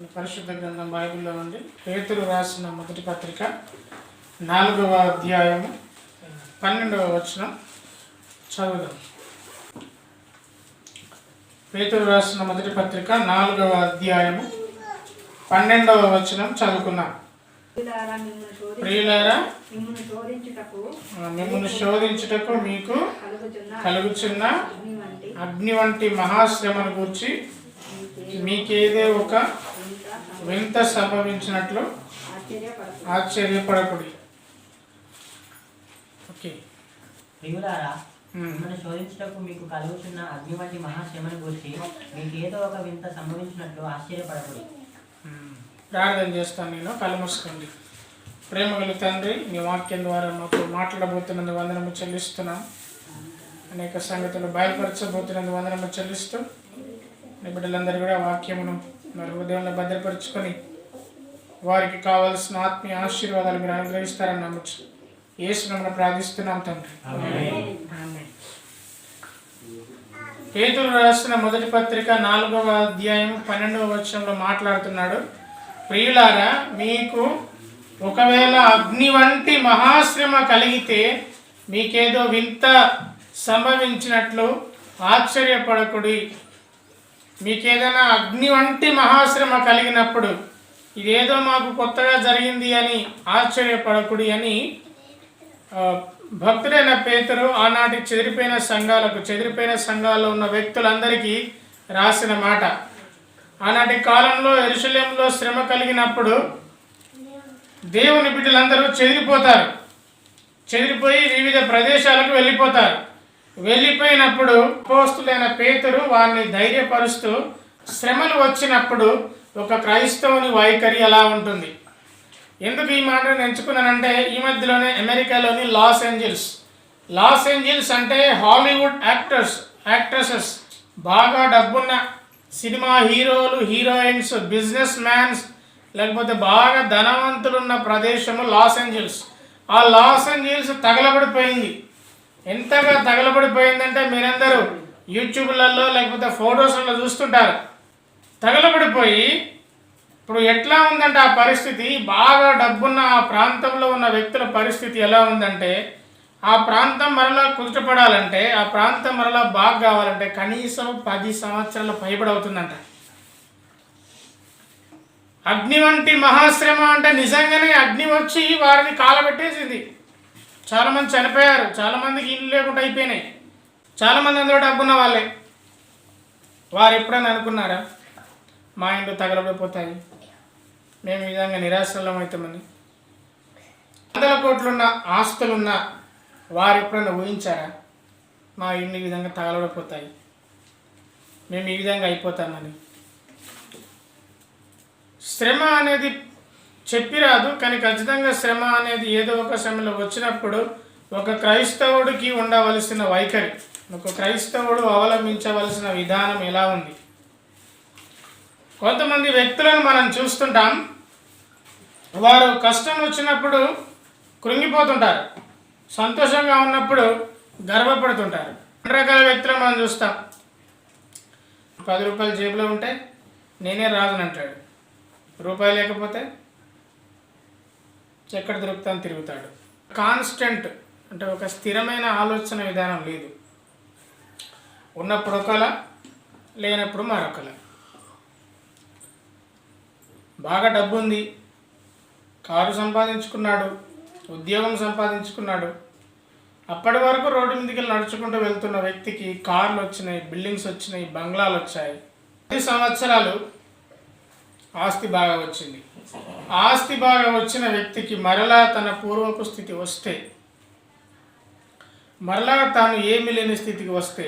పరిశుద్ధ గ్రంథం బైబిల్లో నుండి పేతురు రాసిన మొదటి పత్రిక 4వ అధ్యాయము 12వ వచనం చదువుదాం. పేతురు రాసిన మొదటి పత్రిక 4వ అధ్యాయము 12వ వచనం చదువుకున్నాం. ప్రియులారా, మిమ్మును శోధించుటకు మీకు కలుగుచున్న అగ్ని వంటి మహాశ్రమను గూర్చి మీకేదో ఒక వింత సంభవించినట్లు ఆశ్చర్యపడకుడి. ఓకే. ప్రియులారా, మిమ్మల్ని శోధించుటకు మీకు కలుగుతున్న అగ్ని వంటి మహాశ్రమను గురించి మీకు ఏదో ఒక వింత సంభవించినట్లు ఆశ్చర్యపడకుడి. ప్రార్థన చేస్తాను. నేను కళ్ళు మూసుకోండి. ప్రేమగల తండ్రి, నీ వాక్యం ద్వారా మాకు మాట్లాడబోతున్నందుకు వందనము చెల్లిస్తున్నాం. అనేక సంగతులు బయలుపరచబోతున్నందుకు వందనము చెల్లిస్తూ నీ బిడ్డలందరూ కూడా వాక్యమును మరి హృదయంలో భద్రపరుచుకొని వారికి కావాల్సిన ఆత్మీయ ఆశీర్వాదాలు మీరు అనుగ్రహిస్తారని నమ్మచ్చు. యేసు నామమున ప్రార్థిస్తున్నాం తండ్రి. పేతురు రాసిన మొదటి పత్రిక 4వ అధ్యాయం 12వ వచనంలో మాట్లాడుతున్నాడు. ప్రియులారా, మీకు ఒకవేళ అగ్ని వంటి మహాశ్రమ కలిగితే మీకేదో వింత సంభవించినట్లు ఆశ్చర్యపడకుడి. మీకేదైనా అగ్ని వంటి మహాశ్రమ కలిగినప్పుడు ఇదేదో మాకు కొత్తగా జరిగింది అని ఆశ్చర్యపడకుడి అని భక్తుడైన పేతురు ఆనాటి చెదిరిపోయిన సంఘాల్లో ఉన్న వ్యక్తులందరికీ రాసిన మాట. ఆనాటి కాలంలో యెరూషలేములో శ్రమ కలిగినప్పుడు దేవుని బిడ్డలందరూ చెదిరిపోయి వివిధ ప్రదేశాలకు వెళ్ళిపోతారు. వెళ్ళిపోయినప్పుడు అపోస్తులైన పేతురు వారిని ధైర్యపరుస్తూ శ్రమలు వచ్చినప్పుడు ఒక క్రైస్తవుని వైఖరి ఎలా ఉంటుంది. ఎందుకు ఈ మాటను ఎంచుకున్నానంటే, ఈ మధ్యలోనే అమెరికాలోని లాస్ ఏంజల్స్ అంటే హాలీవుడ్ యాక్ట్రెసెస్, బాగా డబ్బున్న సినిమా హీరోలు, హీరోయిన్స్, బిజినెస్ మ్యాన్స్, లేకపోతే బాగా ధనవంతులున్న ప్రదేశము లాస్ ఏంజల్స్. ఆ లాస్ ఏంజల్స్ తగలబడిపోయింది. ఎంతగా తగలబడిపోయిందంటే మీరందరూ యూట్యూబ్లలో లేకపోతే ఫొటోస్లలో చూస్తుంటారు. తగలబడిపోయి ఇప్పుడు ఎట్లా ఉందంటే ఆ పరిస్థితి, బాగా డబ్బున్న ఆ ప్రాంతంలో ఉన్న వ్యక్తుల పరిస్థితి ఎలా ఉందంటే, ఆ ప్రాంతం మరలా కుదుటపడాలంటే, ఆ ప్రాంతం మరలా బాగా కావాలంటే కనీసం 10 సంవత్సరాల పైబడవుతుందంట. అగ్ని వంటి మహాశ్రమ అంటే నిజంగానే అగ్ని వచ్చి వారిని కాలబెట్టేసింది. చాలామంది చనిపోయారు, చాలామందికి ఇల్లు లేకుండా అయిపోయినాయి, చాలామంది అందులో డబ్బున్న వాళ్ళే. వారు ఎప్పుడైనా అనుకున్నారా మా ఇంట్లో తగలబడిపోతాయి, మేము ఈ విధంగా నిరాశ్రలం అవుతామని? 100 కోట్లున్న ఆస్తులున్న వారు ఎప్పుడైనా ఊహించారా మా ఇల్లు ఈ విధంగా తగలబడిపోతాయి, మేము ఈ విధంగా అయిపోతామని? శ్రమ అనేది చెప్పిరాదు, కానీ ఖచ్చితంగా శ్రమ అనేది ఏదో ఒక సమయంలో వచ్చినప్పుడు ఒక క్రైస్తవుడికి ఉండవలసిన వైఖరి, ఒక క్రైస్తవుడు అవలంబించవలసిన విధానం ఎలా ఉంది? కొంతమంది వ్యక్తులను మనం చూస్తుంటాం, వారు కష్టం వచ్చినప్పుడు కృంగిపోతుంటారు, సంతోషంగా ఉన్నప్పుడు గర్వపడుతుంటారు. 2 రకాల వ్యక్తులను మనం చూస్తాం. 10 రూపాయలు జేబులో ఉంటే నేనే రాజుని అంటాడు, రూపాయి లేకపోతే ఎక్కడ దొరుకుతాను తిరుగుతాడు. కాన్స్టెంట్ అంటే ఒక స్థిరమైన ఆలోచన విధానం లేదు. ఉన్నప్పుడు ఒకలా, లేనప్పుడు మరొకలా. బాగా డబ్బు ఉంది, కారు సంపాదించుకున్నాడు, ఉద్యోగం సంపాదించుకున్నాడు, అప్పటి వరకు రోడ్డు మీదకి నడుచుకుంటూ వెళ్తున్న వ్యక్తికి కార్లు వచ్చినాయి, బిల్డింగ్స్ వచ్చినాయి, బంగ్లాలు వచ్చాయి. 10 సంవత్సరాలు ఆస్తి బాగా వచ్చింది. ఆస్తి బాగా వచ్చిన వ్యక్తికి మరలా తన పూర్వపు స్థితి వస్తే, మరలా తాను ఏమీ లేని స్థితికి వస్తే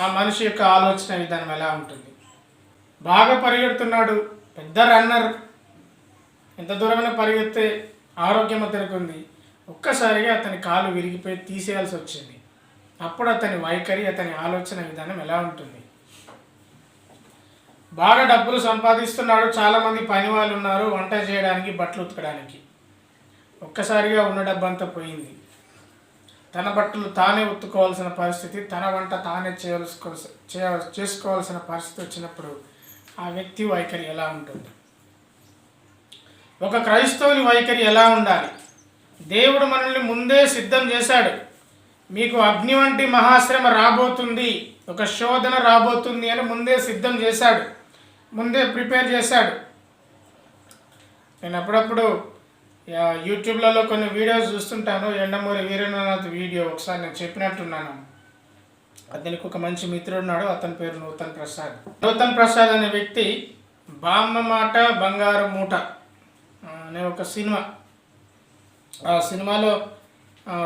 ఆ మనిషి యొక్క ఆలోచన విధానం ఎలా ఉంటుంది? బాగా పరిగెడుతున్నాడు, పెద్ద రన్నర్, ఎంత దూరమైనా పరిగెత్తే ఆరోగ్యం అతనికి ఉంది. ఒక్కసారిగా అతని కాలు విరిగిపోయి తీసేయాల్సి వచ్చింది. అప్పుడు అతని వైఖరి, అతని ఆలోచన విధానం ఎలా ఉంటుంది? బాగా డబ్బులు సంపాదిస్తున్నాడు, చాలామంది పని వాళ్ళు ఉన్నారు, వంట చేయడానికి, బట్టలు ఉతకడానికి. ఒక్కసారిగా ఉన్న డబ్బంతా పోయింది. తన బట్టలు తానే ఉత్తుకోవాల్సిన పరిస్థితి, తన వంట తానే చేసుకోవాల్సిన పరిస్థితి వచ్చినప్పుడు ఆ వ్యక్తి వైఖరి ఎలా ఉంటుంది? ఒక క్రైస్తవుని వైఖరి ఎలా ఉండాలి? దేవుడు మనల్ని ముందే సిద్ధం చేశాడు. మీకు అగ్ని వంటి మహాశ్రమ రాబోతుంది, ఒక శోధన రాబోతుంది అని ముందే సిద్ధం చేశాడు, ముందే ప్రిపేర్ చేశాడు. నేను అప్పుడప్పుడు యూట్యూబ్లలో కొన్ని వీడియోస్ చూస్తుంటాను. యండమూరి వీరేంద్రనాథ్ వీడియో ఒకసారి నేను చెప్పినట్టున్నాను. అతనికి ఒక మంచి మిత్రుడు ఉన్నాడు, అతని పేరు నూతన్ ప్రసాద్. నూతన్ ప్రసాద్ అనే వ్యక్తి బామ్మ మాట బంగారు మూట అనే ఒక సినిమా, ఆ సినిమాలో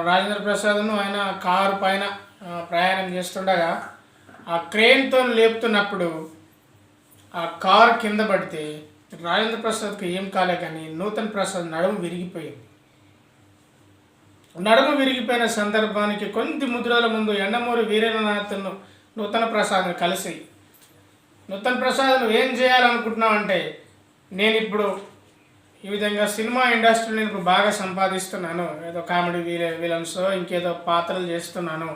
రాజేంద్ర ప్రసాద్ను ఆయన కారు పైన ప్రయాణం చేస్తుండగా ఆ క్రేన్తో లేపుతున్నప్పుడు ఆ కారు కింద పడితే రాజేంద్ర ప్రసాద్కి ఏం కాలే, కానీ నూతన్ ప్రసాద్ నడుము విరిగిపోయింది. నడుము విరిగిపోయిన సందర్భానికి కొద్ది ముద్రల ముందు యండమూరి వీరేంద్రనాథ్ను నూతన ప్రసాద్ని కలిసి, నూతన్ ప్రసాద్ నువ్వు ఏం చేయాలనుకుంటున్నావు అంటే, నేను ఇప్పుడు ఈ విధంగా సినిమా ఇండస్ట్రీలో నేను ఇప్పుడు బాగా సంపాదిస్తున్నాను, ఏదో కామెడీ విలన్స్ ఇంకేదో పాత్రలు చేస్తున్నాను,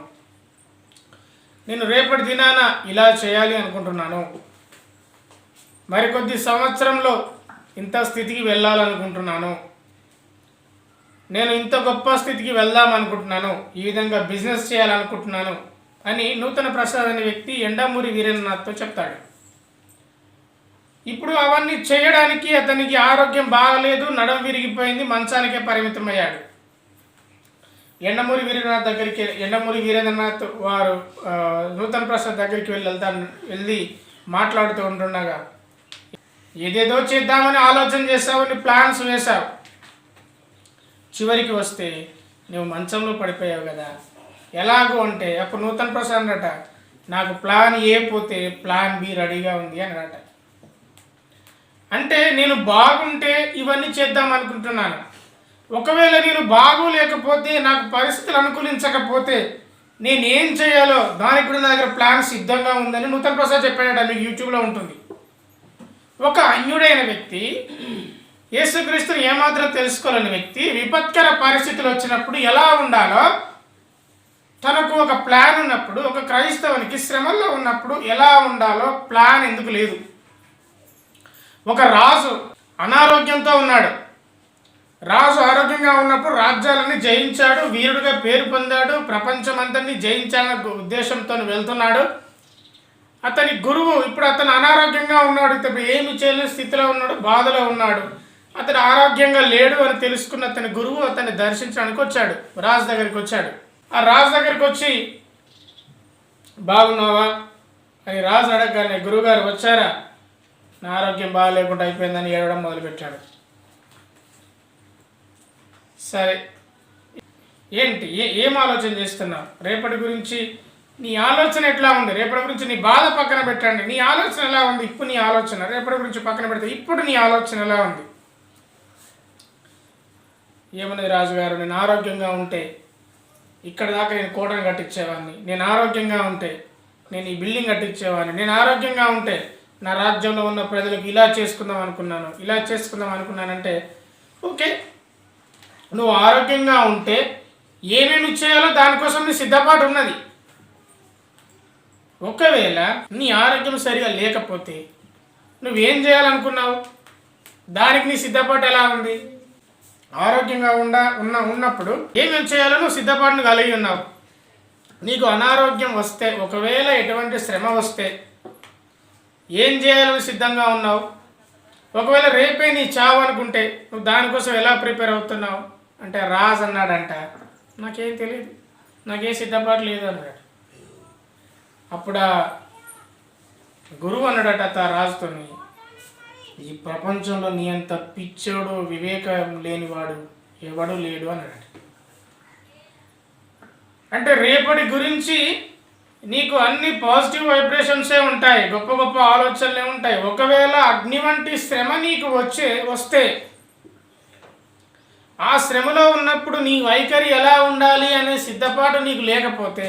నేను రేపటి దినాన ఇలా చేయాలి అనుకుంటున్నాను, మరికొద్ది సంవత్సరంలో ఇంత స్థితికి వెళ్ళాలనుకుంటున్నాను, నేను ఇంత గొప్ప స్థితికి వెళ్దాం అనుకుంటున్నాను, ఈ విధంగా బిజినెస్ చేయాలనుకుంటున్నాను అని నూతన ప్రసాద్ అనే వ్యక్తి యండమూరి వీరేంద్రనాథ్తో చెప్తాడు. ఇప్పుడు అవన్నీ చేయడానికి అతనికి ఆరోగ్యం బాగలేదు, నడుము విరిగిపోయింది, మంచానికే పరిమితమయ్యాడు. యండమూరి వీరేంద్రనాథ్ వారు నూతన్ ప్రసాద్ దగ్గరికి వెళ్ళి మాట్లాడుతూ ఉంటుండగా, ఏదేదో చేద్దామని ఆలోచన చేసావు, నీ ప్లాన్స్ వేశావు, చివరికి వస్తే నువ్వు మంచంలో పడిపోయావు కదా, ఎలాగో అంటే అప్పుడు నూతన్ ప్రసాద్ అన్నట, నాకు ప్లాన్ ఏ పోతే ప్లాన్ బి రెడీగా ఉంది అన్నట. అంటే నేను బాగుంటే ఇవన్నీ చేద్దాం అనుకుంటున్నాను, ఒకవేళ నేను బాగోలేకపోతే, నాకు పరిస్థితులు అనుకూలించకపోతే నేనేం చేయాలో దానికి కూడా నా దగ్గర ప్లాన్ సిద్ధంగా ఉందని నూతన్ ప్రసాద్ చెప్పాడట. మీకు యూట్యూబ్లో ఉంటుంది. ఒక అన్యుడైన వ్యక్తి, యేసుక్రీస్తుని ఏమాత్రం తెలుసుకోలేని వ్యక్తి, విపత్కర పరిస్థితులు వచ్చినప్పుడు ఎలా ఉండాలో తనకు ఒక ప్లాన్ ఉన్నప్పుడు, ఒక క్రైస్తవునికి శ్రమల్లో ఉన్నప్పుడు ఎలా ఉండాలో ప్లాన్ ఎందుకు లేదు? ఒక రాజు అనారోగ్యంతో ఉన్నాడు. రాజు ఆరోగ్యంగా ఉన్నప్పుడు రాజ్యాలన్నీ జయించాడు, వీరుడిగా పేరు పొందాడు, ప్రపంచమంతటిని జయించాలన్న ఉద్దేశంతో వెళ్తున్నాడు. అతని గురువు ఇప్పుడు అతను అనారోగ్యంగా ఉన్నాడు, ఇతను ఏమి చేయలేని స్థితిలో ఉన్నాడు, బాధలో ఉన్నాడు. అతను ఆరోగ్యంగా లేడు అని తెలుసుకున్న అతని గురువు అతన్ని దర్శించడానికి వచ్చాడు, రాజు దగ్గరికి వచ్చాడు. ఆ రాజు దగ్గరికి వచ్చి, బాగున్నావా అని రాజు అడగగానే, గురువుగారు వచ్చారా, నా ఆరోగ్యం బాగాలేకుండా అయిపోయిందని ఏడవడం మొదలుపెట్టాడు. సరే, ఏంటి ఏం ఆలోచన చేస్తున్నావు? రేపటి గురించి నీ ఆలోచన ఎట్లా ఉంది? రేపటి గురించి నీ బాధ పక్కన పెట్టండి, నీ ఆలోచన ఎలా ఉంది? ఇప్పుడు నీ ఆలోచన రేపటి గురించి పక్కన పెడితే ఇప్పుడు నీ ఆలోచన ఎలా ఉంది? ఏమన్నది రాజుగారు, నేను ఆరోగ్యంగా ఉంటే ఇక్కడ దాకా నేను కోటను కట్టించేవాడిని, నేను ఆరోగ్యంగా ఉంటే నేను ఈ బిల్డింగ్ కట్టించేవాడిని, నేను ఆరోగ్యంగా ఉంటే నా రాజ్యంలో ఉన్న ప్రజలకు ఇలా చేసుకుందాం అనుకున్నానంటే, ఓకే, నువ్వు ఆరోగ్యంగా ఉంటే ఏమేమి చేయాలో దానికోసం నీ సిద్ధపాటు ఉన్నది. ఒకవేళ నీ ఆరోగ్యం సరిగా లేకపోతే నువ్వేం చేయాలనుకున్నావు? దానికి నీ సిద్ధపాటు ఎలా ఉంది? ఆరోగ్యంగా ఉన్నప్పుడు ఏమేమి చేయాలో నువ్వు సిద్ధపాటును కలిగి ఉన్నావు. నీకు అనారోగ్యం వస్తే, ఒకవేళ ఎటువంటి శ్రమ వస్తే ఏం చేయాలని సిద్ధంగా ఉన్నావు? ఒకవేళ రేపే నీ చావు అనుకుంటే నువ్వు దానికోసం ఎలా ప్రిపేర్ అవుతున్నావు అంటే, రాజు అన్నాడంట, నాకేం తెలియదు, నాకేం సిద్ధపాటు లేదు అన్నాడు. అప్పుడు ఆ గురువు అన్నాడట రాజుతోని, ఈ ప్రపంచంలో నీ అంత పిచ్చోడు, వివేకం లేనివాడు ఎవడు లేడు అన్నాడు. అంటే రేపటి గురించి నీకు అన్ని పాజిటివ్ వైబ్రేషన్సే ఉంటాయి, గొప్ప గొప్ప ఆలోచనలే ఉంటాయి. ఒకవేళ అగ్ని వంటి శ్రమ నీకు వస్తే ఆ శ్రమలో ఉన్నప్పుడు నీ వైఖరి ఎలా ఉండాలి అనే సిద్ధపాటు నీకు లేకపోతే,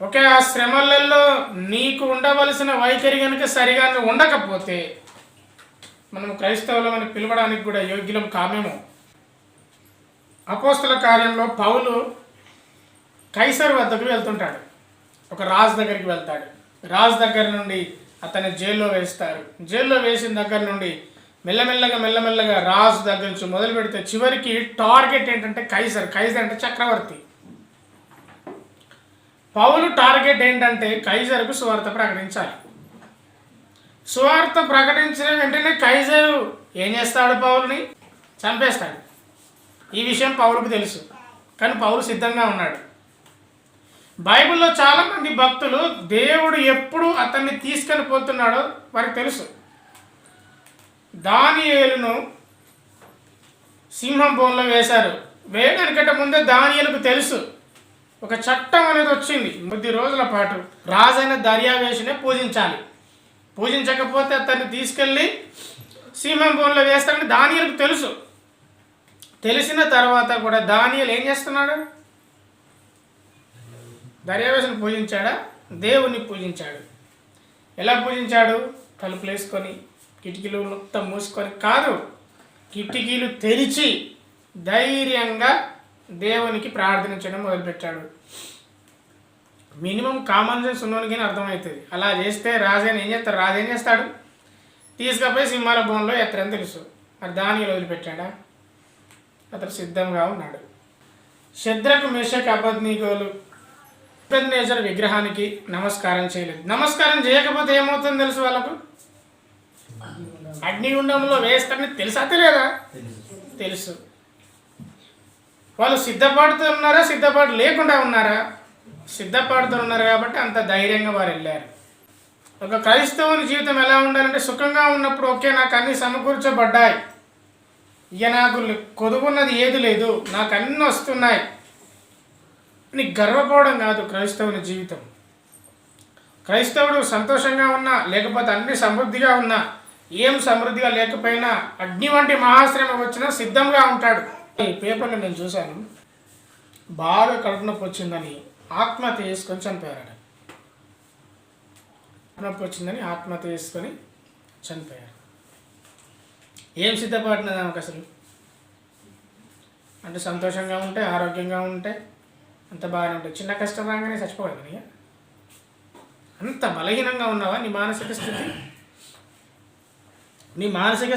ఓకే, ఆ శ్రమలలో నీకు ఉండవలసిన వైఖరి కనుక సరిగా ఉండకపోతే మనం క్రైస్తవులమని పిలవడానికి కూడా యోగ్యులం కామేమో. అపోస్తల కార్యంలో పౌలు కైసరు వద్దకు వెళ్తుంటాడు, ఒక రాజు దగ్గరికి వెళ్తాడు. రాజు దగ్గర నుండి అతన్ని జైల్లో వేస్తారు. జైల్లో వేసిన దగ్గర నుండి మెల్లమెల్లగా రాజు దగ్గర నుంచి మొదలు పెడితే చివరికి టార్గెట్ ఏంటంటే కైజర్ అంటే చక్రవర్తి. పౌలు టార్గెట్ ఏంటంటే కైజర్కు సువార్త ప్రకటించాలి. సువార్త ప్రకటించిన వెంటనే కైజరు ఏం చేస్తాడు? పౌలుని చంపేస్తాడు. ఈ విషయం పౌలుకు తెలుసు, కానీ పౌలు సిద్ధంగా ఉన్నాడు. బైబిల్లో చాలామంది భక్తులు దేవుడు ఎప్పుడు అతన్ని తీసుకొని పోతున్నాడో వారికి తెలుసు. దానియేలును సింహం బోన్లో వేశారు. వేయడానికంటే ముందే దానియేలుకు తెలుసు ఒక చట్టం అనేది వచ్చింది. 10 రోజుల పాటు రాజైన దర్యావేషునే పూజించాలి. పూజించకపోతే అతన్ని తీసుకెళ్ళి సింహం బోన్లో వేస్తాడని దానియేలుకు తెలుసు. తెలిసిన తర్వాత కూడా దానియేలు ఏం చేస్తున్నాడు? దర్యావేషుని పూజించాడా? దేవుణ్ణి పూజించాడు. ఎలా పూజించాడు? తలుపులు వేసుకొని కిటికీలు మొత్తం మూసుకొని కాదు, కిటికీలు తెరిచి ధైర్యంగా దేవునికి ప్రార్థించడం మొదలుపెట్టాడు. మినిమం కామన్ సెన్స్ ఉన్నోనికి అర్థమవుతుంది. అలా చేస్తే రాజైన ఏం చేస్తాడు? రాజు ఏం చేస్తాడు? తీసుకపోయి సింహాల బోన్లో ఎత్తరని తెలుసు. మరి దానియేలు వదిలిపెట్టాడా? అతను సిద్ధంగా ఉన్నాడు. శద్రకు మేషకు అబేద్నెగోలు నెబుకద్నెజరు విగ్రహానికి నమస్కారం చేయలేదు. నమస్కారం చేయకపోతే ఏమవుతుందో తెలుసు వాళ్ళకు? అగ్నిగుండంలో వేస్తారని తెలుసా తెలియదా? తెలుసు. వాళ్ళు సిద్ధపడుతున్నారా? సిద్ధపాటు లేకుండా ఉన్నారా? సిద్ధపడుతున్నారు కాబట్టి అంత ధైర్యంగా వారు వెళ్ళారు. ఒక క్రైస్తవుని జీవితం ఎలా ఉండాలంటే సుఖంగా ఉన్నప్పుడు ఓకే, నాకు అన్నీ సమకూర్చబడ్డాయి, ఇక నాకు కొదువున్నది ఏది లేదు, నాకు అన్నీ వస్తున్నాయి నీకు గర్వపోవడం కాదు క్రైస్తవుని జీవితం. క్రైస్తవుడు సంతోషంగా ఉన్నా లేకపోతే అన్ని సమృద్ధిగా ఉన్నా, ఏం సమృద్ధిగా లేకపోయినా అగ్ని వంటి మహాశ్రమ వచ్చినా సిద్ధంగా ఉంటాడు. ఈ పేపర్లో నేను చూశాను, బాగా కడుపు నొప్పి వచ్చిందని ఆత్మహత్య చేసుకొని చనిపోయారు. నొప్పి వచ్చిందని ఆత్మహత్య చేసుకొని చనిపోయారు. ఏం సిద్ధపడినది ఆమెకు అసలు? అంటే సంతోషంగా ఉంటే, ఆరోగ్యంగా ఉంటే అంత బాగానే ఉంటుంది. చిన్న కష్టం రాగానే చచ్చిపోవాలి కదా. అంత బలహీనంగా ఉన్నావా? నీ మానసిక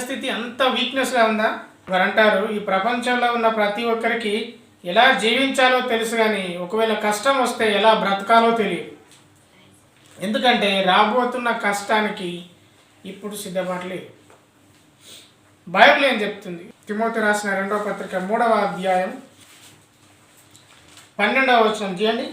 స్థితి అంత వీక్నెస్గా ఉందా? వారు అంటారు, ఈ ప్రపంచంలో ఉన్న ప్రతి ఒక్కరికి ఎలా జీవించాలో తెలుసు, కానీ ఒకవేళ కష్టం వస్తే ఎలా బ్రతకాలో తెలియదు. ఎందుకంటే రాబోతున్న కష్టానికి ఇప్పుడు సిద్ధపడలేదు. బైబిల్ ఏం చెప్తుంది? తిమోతి రాసిన 2వ పత్రిక 3వ అధ్యాయం 12వ వచనం చేయండి.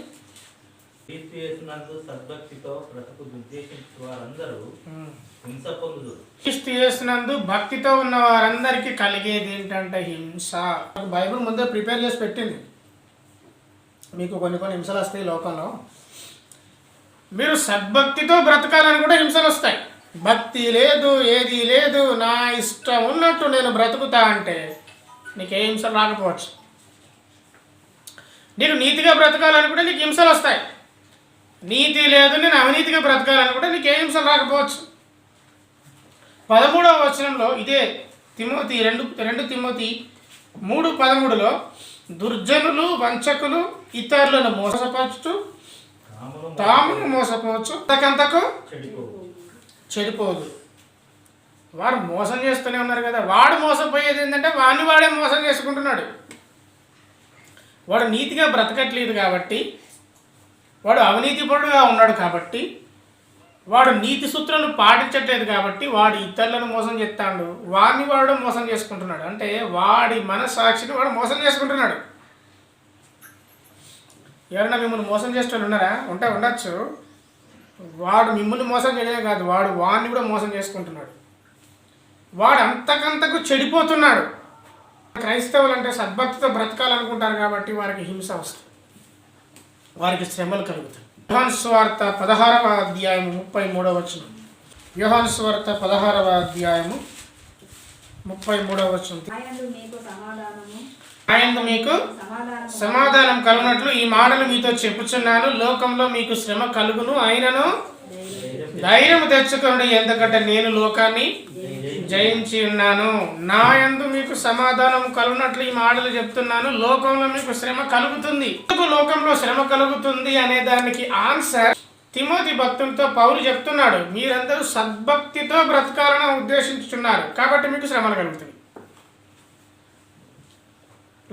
క్రీస్తు యేసునందు భక్తితో ఉన్న వారందరికీ కలిగేది ఏంటంటే హింస. బైబిల్ ముందే ప్రిపేర్ చేసి పెట్టింది. మీకు కొన్ని హింసలు వస్తాయి లోకంలో. మీరు సద్భక్తితో బ్రతకాలని కూడా హింసలు వస్తాయి. భక్తి లేదు, ఏది లేదు, నా ఇష్టం ఉన్నట్టు నేను బ్రతుకుతా అంటే నీకే హింసలు రాకపోవచ్చు. నీకు నీతిగా బ్రతకాలని కూడా నీకు హింసలు వస్తాయి. నీతి లేదు, నేను అవినీతిగా బ్రతకాలని కూడా నీకు ఏ హింసలు రాకపోవచ్చు. 13వ వచనంలో ఇదే తిమోతి 2 తిమోతి 3:13లో దుర్జనులు, వంచకులు ఇతరులను మోసపరచు, తామును మోసపోవచ్చు, అంతకంతకు చెడిపోదు. వారు మోసం చేస్తూనే ఉన్నారు కదా. వాడు మోసపోయేది ఏంటంటే వాడే మోసం చేసుకుంటున్నాడు. వాడు నీతిగా బ్రతకట్లేదు కాబట్టి, వాడు అవినీతిపరుడుగా ఉన్నాడు కాబట్టి, వాడు నీతి సూత్రాలను పాటించట్లేదు కాబట్టి వాడు ఇతరులను మోసం చేస్తాడు. వాడు మోసం చేసుకుంటున్నాడు. అంటే వాడి మనస్సాక్షిని వాడు మోసం చేసుకుంటున్నాడు. ఎవరైనా మిమ్మల్ని మోసం చేసేవాళ్ళు ఉన్నారా? ఉండొచ్చు. వాడు మిమ్మల్ని మోసం చేయడమే కాదు, వాడిని కూడా మోసం చేసుకుంటున్నాడు. వాడు అంతకంతకు చెడిపోతున్నాడు. క్రైస్తవులు అంటే సద్భక్తితో బ్రతకాలనుకుంటారు కాబట్టి వారికి హింస వస్తుంది, వారికి శ్రమలు కలుగుతాయి. యోహాను సువార్త 16వ అధ్యాయము 33వ వచనం. యోహాను సువార్త 16వ అధ్యాయము 33వ వచనం. ఆయన మీకు సమాధానం కలుగునట్లు ఈ మాటలు మీతో చెప్పుచున్నాను. లోకంలో మీకు శ్రమ కలుగును, అయినను ధైర్యం తెచ్చుకోండి, ఎందుకంటే నేను లోకాన్ని జయించి ఉన్నాను. నా యందు మీకు సమాధానం కలుగునట్లు ఈ మాటలు చెప్తున్నాను. లోకంలో మీకు శ్రమ కలుగుతుంది. లోకంలో శ్రమ కలుగుతుంది అనే దానికి ఆన్సర్ తిమోతి భక్తులతో పౌలు చెప్తున్నాడు, మీరందరూ సద్భక్తితో బ్రతకాలని ఉద్దేశించుతున్నారు కాబట్టి మీకు శ్రమలు కలుగుతాయి.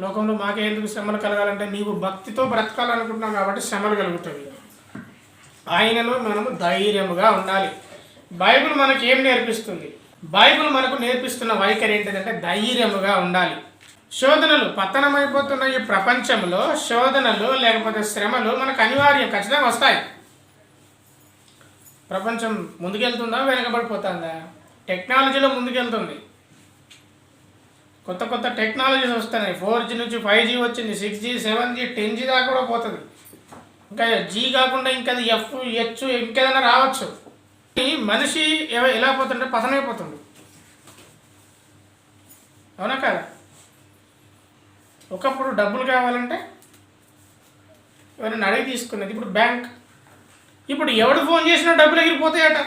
లోకంలో మాకే ఎందుకు శ్రమలు కలగాలంటే నీవు భక్తితో బ్రతకాలనుకుంటున్నావు కాబట్టి శ్రమలు కలుగుతాయి. ఆయనలో మనము ధైర్యముగా ఉండాలి. బైబిల్ మనకి ఏం నేర్పిస్తుంది? బైబిల్ మనకు నేర్పిస్తున్న వైఖరి ఏంటంటే ధైర్యముగా ఉండాలి. శోధనలు, పతనమైపోతున్న ఈ ప్రపంచంలో శోధనలు లేకపోతే శ్రమలు మనకు అనివార్యం, ఖచ్చితంగా వస్తాయి. ప్రపంచం ముందుకెళ్తుందా వెనకబడిపోతుందా? టెక్నాలజీలో ముందుకెళ్తుంది. కొత్త కొత్త టెక్నాలజీస్ వస్తున్నాయి. 4G నుంచి 5G వచ్చింది, 6G, 7G, 10G దాకా కూడా పోతుంది. ఇంకా G కాకుండా ఇంకా F, H ఇంకేదైనా రావచ్చు. మనిషి ఎలా పోతుంటే పతనమైపోతుంది. అవునా కదా? ఒకప్పుడు డబ్బులు కావాలంటే ఎవరైనా అడిగి తీసుకునేది. ఇప్పుడు బ్యాంక్. ఇప్పుడు ఎవడు ఫోన్ చేసినా డబ్బులు ఎగిరిపోతాయట.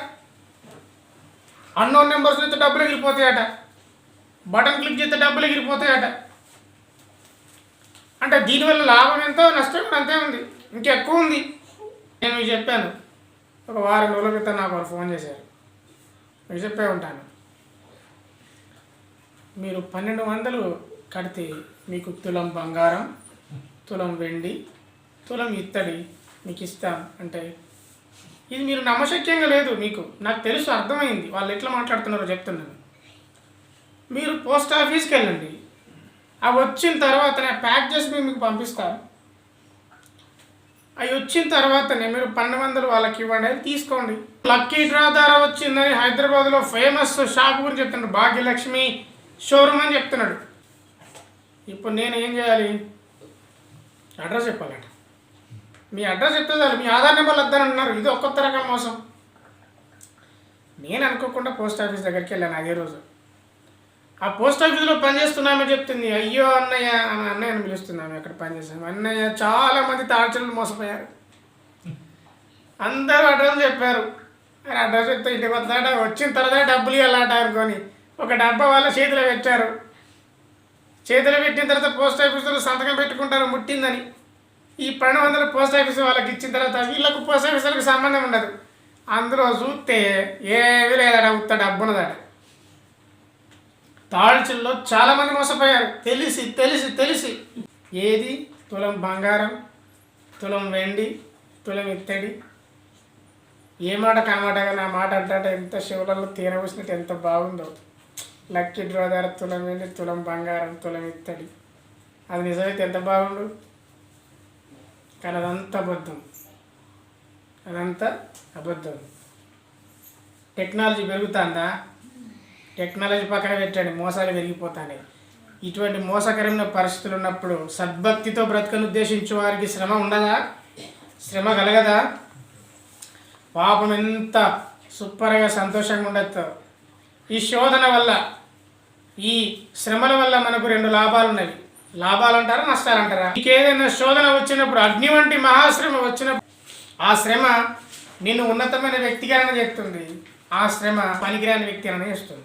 అన్నోన్ నెంబర్స్ అయితే డబ్బులు ఎగిరిపోతాయట. బటన్ క్లిక్ చేస్తే డబ్బులు ఎగిరిపోతాయట. అంటే దీనివల్ల లాభం ఎంతో, నష్టం కూడా అంతే ఉంది, ఇంకెక్కువ ఉంది. నేను మీకు చెప్పాను, ఒక వారం రోజుల క్రితం నాకు వాళ్ళు ఫోన్ చేశారు. మీకు చెప్పే ఉంటాను, మీరు 1200 కడితే మీకు తులం బంగారం, తులం వెండి, తులం ఇత్తడి మీకు ఇస్తాం అంటే ఇది మీరు నమ్మశక్యంగా లేదు. మీకు నాకు తెలుసు, అర్థమైంది వాళ్ళు ఎట్లా మాట్లాడుతున్నారో చెప్తున్నాను. మీరు పోస్ట్ ఆఫీస్కి వెళ్ళండి, అవి వచ్చిన తర్వాతనే ప్యాక్ చేసి మీకు పంపిస్తారు. అవి వచ్చిన తర్వాతనే మీరు 1200 వాళ్ళకి ఇవ్వండి, అది తీసుకోండి. లక్కీ డ్రా ద్వారా వచ్చిందని హైదరాబాద్లో ఫేమస్ షాప్ గురించి చెప్తున్నాడు, భాగ్యలక్ష్మి షోరూమ్ అని చెప్తున్నాడు. ఇప్పుడు నేను ఏం చేయాలి? అడ్రస్ చెప్పాలట. మీ అడ్రస్ చెప్తే చాలు, మీ ఆధార్ నెంబర్లు వద్దని అన్నారు. ఇది ఒక్క రకం మోసం. నేను అనుకోకుండా పోస్ట్ ఆఫీస్ దగ్గరికి వెళ్ళాను అదే రోజు. ఆ పోస్ట్ ఆఫీస్లో పనిచేస్తున్నామని చెప్తుంది. అయ్యో అన్నయ్య, అన్నయ్యని పిలుస్తున్నాము, ఎక్కడ పనిచేస్తాము. అన్నయ్య చాలామంది తాడ్చలు మోసపోయారు. అందరూ అడ్రస్ చెప్పారు. అరే అడ్రస్ చెప్తే ఇంటికి వస్తాడ, వచ్చిన తర్వాత డబ్బులు ఇవ్వాలట అనుకొని ఒక డబ్బా వాళ్ళ చేతిలో పెట్టారు. చేతిలో పెట్టిన తర్వాత పోస్ట్ ఆఫీసులో సంతకం పెట్టుకుంటారు ముట్టిందని. ఈ 1200 పోస్ట్ ఆఫీసు వాళ్ళకి ఇచ్చిన తర్వాత వీళ్ళకు పోస్ట్ ఆఫీసులకు సంబంధం ఉండదు. అందులో చూస్తే ఏమీ లేదట, ఉత్త డబ్బు ఉన్నదట. తాడ్చిల్లో చాలామంది మోసపోయారు తెలిసి తెలిసి తెలిసి. ఏది? తులం బంగారం, తులం వెండి, తులం ఇత్తడి. ఏ మాట కామాట నా మాట అంటే ఎంత శివులలో తీరవచ్చినట్టు ఎంత బాగుందో. లక్కీ డ్రా ద్వారా తులం వెండి, తులం బంగారం, తులం ఇత్తడి. అది నిజమైతే ఎంత బాగుండు. కానీ అదంతా అబద్ధం, అదంతా అబద్ధం. టెక్నాలజీ పెరుగుతుందా? టెక్నాలజీ పక్కన పెట్టండి, మోసాలు పెరిగిపోతాయి. ఇటువంటి మోసకరమైన పరిస్థితులు ఉన్నప్పుడు సద్భక్తితో బ్రతకను ఉద్దేశించే వారికి శ్రమ ఉండదా? శ్రమ కలగదా? పాపం ఎంత సూపర్గా సంతోషంగా ఉండొచ్చు. ఈ శోధన వల్ల, ఈ శ్రమల వల్ల మనకు 2 లాభాలు ఉన్నాయి. లాభాలు అంటారా, నష్టాలు అంటారా? నీకు ఏదైనా శోధన వచ్చినప్పుడు, అగ్ని వంటి మహాశ్రమ వచ్చినప్పుడు, ఆ శ్రమ నిన్ను ఉన్నతమైన వ్యక్తిగానే చేస్తుంది, ఆ శ్రమ పనికిరాని వ్యక్తిగానే చేస్తుంది.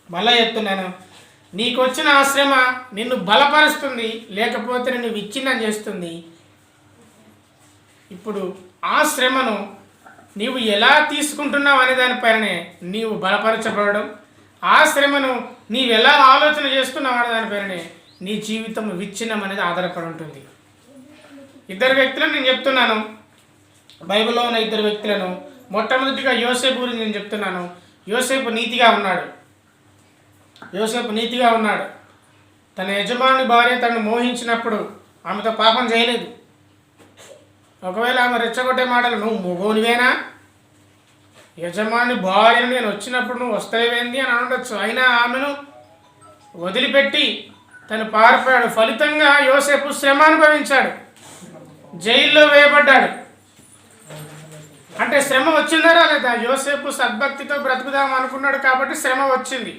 మళ్ళా చెప్తున్నాను, నీకు వచ్చిన ఆ శ్రమ నిన్ను బలపరుస్తుంది, లేకపోతే నిన్ను విచ్ఛిన్నం చేస్తుంది. ఇప్పుడు ఆ శ్రమను నీవు ఎలా తీసుకుంటున్నావు అనే దానిపైనే నీవు బలపరచబడడం, ఆ శ్రమను నీవు ఎలా ఆలోచన చేస్తున్నావు అనే దానిపైనే నీ జీవితం విచ్ఛిన్నం అనేది ఆధారపడి ఉంటుంది. 2 వ్యక్తులను నేను చెప్తున్నాను, బైబిల్లో ఉన్న 2 వ్యక్తులను. మొట్టమొదటిగా యోసేపు గురించి నేను చెప్తున్నాను. యోసేపు నీతిగా ఉన్నాడు. యోసేపు నీతిగా ఉన్నాడు. తన యజమాని భార్య తనను మోహించినప్పుడు ఆమెతో పాపం చేయలేదు. ఒకవేళ ఆమె రెచ్చగొట్టే మాటలు, నువ్వు మొగోనివేనా, యజమాని భార్యను నేను వచ్చినప్పుడు నువ్వు వస్తావేంది అని అనవచ్చు. అయినా ఆమెను వదిలిపెట్టి తను పారిపోయాడు. ఫలితంగా యోసేపు శ్రమ అనుభవించాడు, జైల్లో వేయబడ్డాడు. అంటే శ్రమ వచ్చిందా రాలేదా? యోసేపు సద్భక్తితో బ్రతుకుదాం అనుకున్నాడు కాబట్టి శ్రమ వచ్చింది.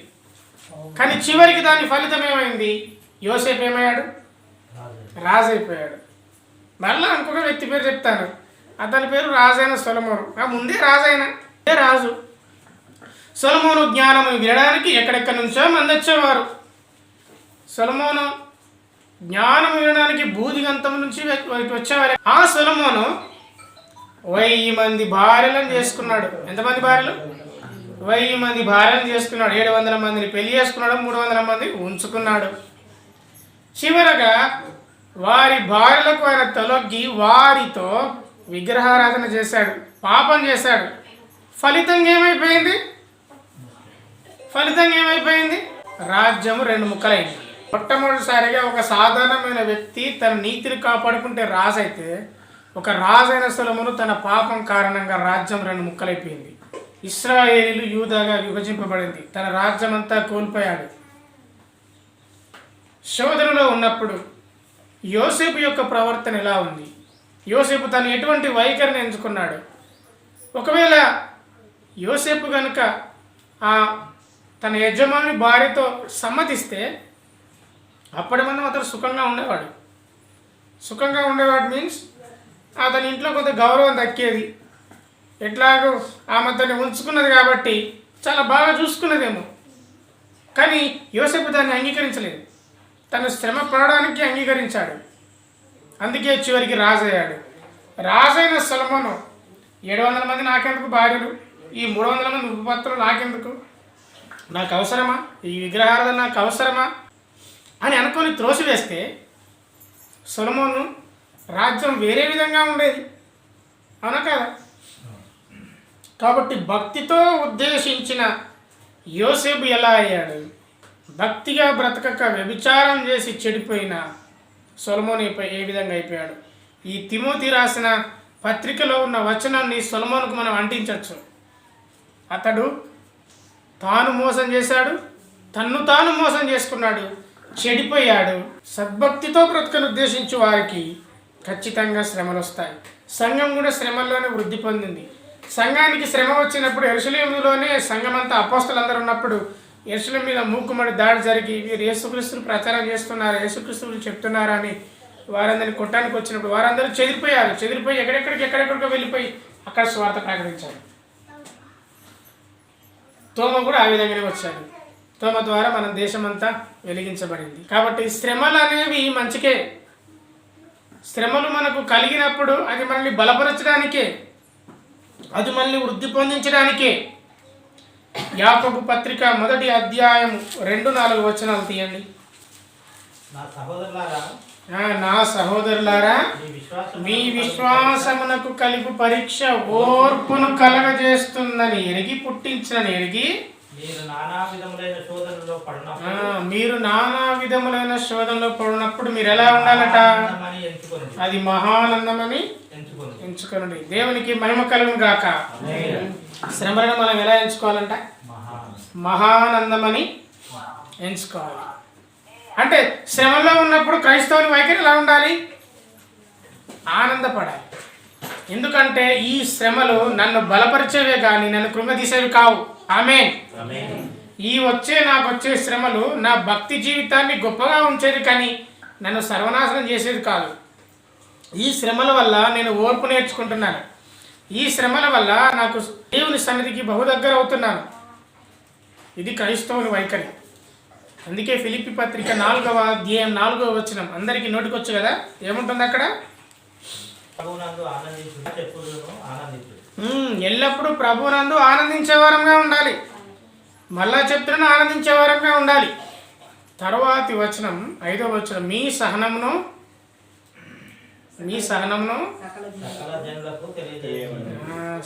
కానీ చివరికి దాని ఫలితం ఏమైంది? యోసేపు ఏమయ్యాడు? రాజు అయిపోయాడు. మళ్ళీ ఇంకొక వ్యక్తి పేరు చెప్తాను, అతని పేరు రాజైన సొలొమోను. ముందే రాజైన రాజు. సొలొమోను జ్ఞానము వినడానికి ఎక్కడెక్కడి నుంచో మంది వచ్చేవారు. సొలొమోను జ్ఞానం వినడానికి బూదిగంతం నుంచి వచ్చేవారు. ఆ సొలొమోను 1000 మంది భార్యలను చేసుకున్నాడు. ఎంతమంది భార్యలు? 1000 మంది భార్యలను చేసుకున్నాడు. 700 మందిని పెళ్లి చేసుకున్నాడు, 300 మంది ఉంచుకున్నాడు. చివరగా వారి భార్యలకు ఆయన తొలగి వారితో విగ్రహారాధన చేశాడు, పాపం చేశాడు. ఫలితంగా ఏమైపోయింది? రాజ్యము 2 ముక్కలైంది. మొట్టమొదటిసారిగా ఒక సాధారణమైన వ్యక్తి తన నీతిని కాపాడుకుంటే రాజు అయితే, ఒక రాజైన సొలొమోను తన పాపం కారణంగా రాజ్యం 2 ముక్కలైపోయింది. ఇశ్రాయేలీలు యూదాగా విభజింపబడింది. తన రాజ్యం అంతా కోల్పోయాడు. శోధనలో ఉన్నప్పుడు యోసేపు యొక్క ప్రవర్తన ఎలా ఉంది? యోసేపు తను ఎటువంటి వైఖరిని ఎంచుకున్నాడు? ఒకవేళ యోసేపు కనుక తన యజమాని భార్యతో సమ్మతిస్తే అప్పటి మనం అతను సుఖంగా ఉండేవాడు మీన్స్ అతని ఇంట్లో కొంత గౌరవం దక్కేది. ఎట్లాగో ఆమె తను ఉంచుకున్నది కాబట్టి చాలా బాగా చూసుకున్నదేమో. కానీ యోసేపు దాన్ని అంగీకరించలేదు. తను శ్రమ పడడానికి అంగీకరించాడు. అందుకే చివరికి రాజయ్యాడు. రాజైన సొలొమోను 700 మంది నాకెందుకు భార్యలు, ఈ 300 మంది ఉపపత్తులు నాకెందుకు, నాకు అవసరమా, ఈ విగ్రహారాధన నాకు అవసరమా అని అనుకొని త్రోసివేస్తే సొలొమోను రాజ్యం వేరే విధంగా ఉండేది. అవునా కదా? కాబట్టి భక్తితో ఉద్దేశించిన యోసేపు ఎలా అయ్యాడు? భక్తిగా బ్రతకక వ్యభిచారం చేసి చెడిపోయిన సొలొమోను ఏ విధంగా అయిపోయాడు? ఈ తిమోతి రాసిన పత్రికలో ఉన్న వచనాన్ని సొలొమోనుకు మనం అంటించవచ్చు. అతడు తాను మోసం చేశాడు, తాను మోసం చేసుకున్నాడు, చెడిపోయాడు. సద్భక్తితో బ్రతకను ఉద్దేశించి వారికి ఖచ్చితంగా శ్రమలు వస్తాయి. సంఘం కూడా శ్రమల్లోనే వృద్ధి పొందింది. సంఘానికి శ్రమ వచ్చినప్పుడు యెరూషలేములోనే సంఘమంతా అపోస్తలులందరూ ఉన్నప్పుడు యెరూషలేము మీద మూకుమ్మడి దాడి జరిగి వీరు యేసుక్రీస్తుని ప్రచారం చేస్తున్నారు, యేసుక్రీస్తుని చెప్తున్నారు అని వారందరిని కొట్టడానికి వచ్చినప్పుడు వారందరూ చెదిరిపోయి ఎక్కడెక్కడికో వెళ్ళిపోయి అక్కడ స్వార్థ ప్రకటించారు. తోమ కూడా ఆ విధంగానే వచ్చాడు. తోమ ద్వారా మన దేశమంతా వెలిగించబడింది. కాబట్టి శ్రమలు అనేవి మంచికే. శ్రమలు మనకు కలిగినప్పుడు అది మనల్ని బలపరచడానికే, అది మనల్ని వృద్ధి పొందించడానికే. యాకోబు పత్రిక 1వ అధ్యాయం 2-4 వచనాలు తీయండి. నా సహోదరులారా, మీ విశ్వాసమునకు కలిగి పరీక్ష ఓర్పును కలగజేస్తుందని ఎరిగి పుట్టించని ఎరిగి మీరు నానా విధములైన శోధనలో పడినప్పుడు మీరు ఎలా ఉండాలట? అది మహానందమని ఎంచుకోనండి. దేవునికి మహిమ కలుగును గాక. శ్రమలను మనం ఎలా ఎంచుకోవాలంట? మహానందమని ఎంచుకోవాలి. అంటే శ్రమలో ఉన్నప్పుడు క్రైస్తవుని వైఖరి ఎలా ఉండాలి? ఆనందపడాలి. ఎందుకంటే ఈ శ్రమలు నన్ను బలపరిచేవే కానీ నన్ను కృంగదీసేవి కావు. ఆమేన్. నాకు వచ్చే శ్రమలు నా భక్తి జీవితాన్ని గొప్పగా ఉంచేది కానీ నన్ను సర్వనాశనం చేసేది కాదు. ఈ శ్రమల వల్ల నేను ఓర్పు నేర్చుకుంటున్నాను. ఈ శ్రమల వల్ల నాకు దేవుని సన్నిధికి బహు దగ్గర అవుతున్నాను. ఇది క్రైస్తవుని వైఖరి. అందుకే ఫిలిప్పీ పత్రిక 4వ అధ్యాయం 4వ వచనం అందరికీ నోటికొచ్చు కదా, ఏముంటుంది అక్కడ? ఎల్లప్పుడూ ప్రభువునందు ఆనందించే వారంగా ఉండాలి. మళ్ళా చెప్తున్నా, ఆనందించే వారంగా ఉండాలి. తరువాతి వచనం 5వ వచనం, మీ సహనమును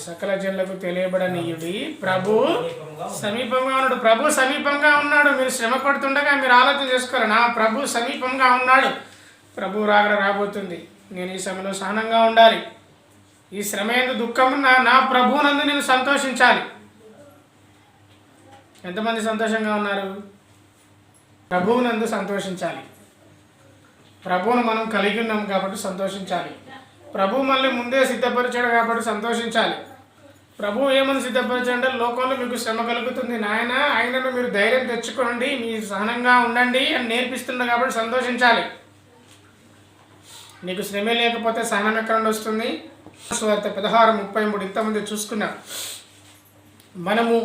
సకల జనులకు తెలియబడనీయుడి, ప్రభు సమీపంగా ఉన్నాడు. ప్రభు సమీపంగా ఉన్నాడు. మీరు శ్రమ పడుతుండగా మీరు ఆలోచన చేసుకోవాలి, నా ప్రభు సమీపంగా ఉన్నాడు, ప్రభు రాబోతుంది. నేను ఈ శ్రమలో సహనంగా ఉండాలి. ఈ శ్రమ ఎందు దుఃఖమున్నా నా ప్రభువునందు నేను సంతోషించాలి. ఎంతమంది సంతోషంగా ఉన్నారు? ప్రభువునందు సంతోషించాలి. ప్రభువును మనం కలిగి ఉన్నాం కాబట్టి సంతోషించాలి. ప్రభు మళ్ళీ ముందే సిద్ధపరిచాడు కాబట్టి సంతోషించాలి. ప్రభు ఏమని సిద్ధపరిచాడంటే, లోకంలో మీకు శ్రమ కలుగుతుంది నాయన, ఆయనను మీరు ధైర్యం తెచ్చుకోండి, మీరు సహనంగా ఉండండి అని నేర్పిస్తుంది కాబట్టి సంతోషించాలి. నీకు శ్రమే లేకపోతే సహనం ఎక్కడ నుండి వస్తుంది? సువార్త 16:33 ఇంతమంది చూసుకున్నాం. మనము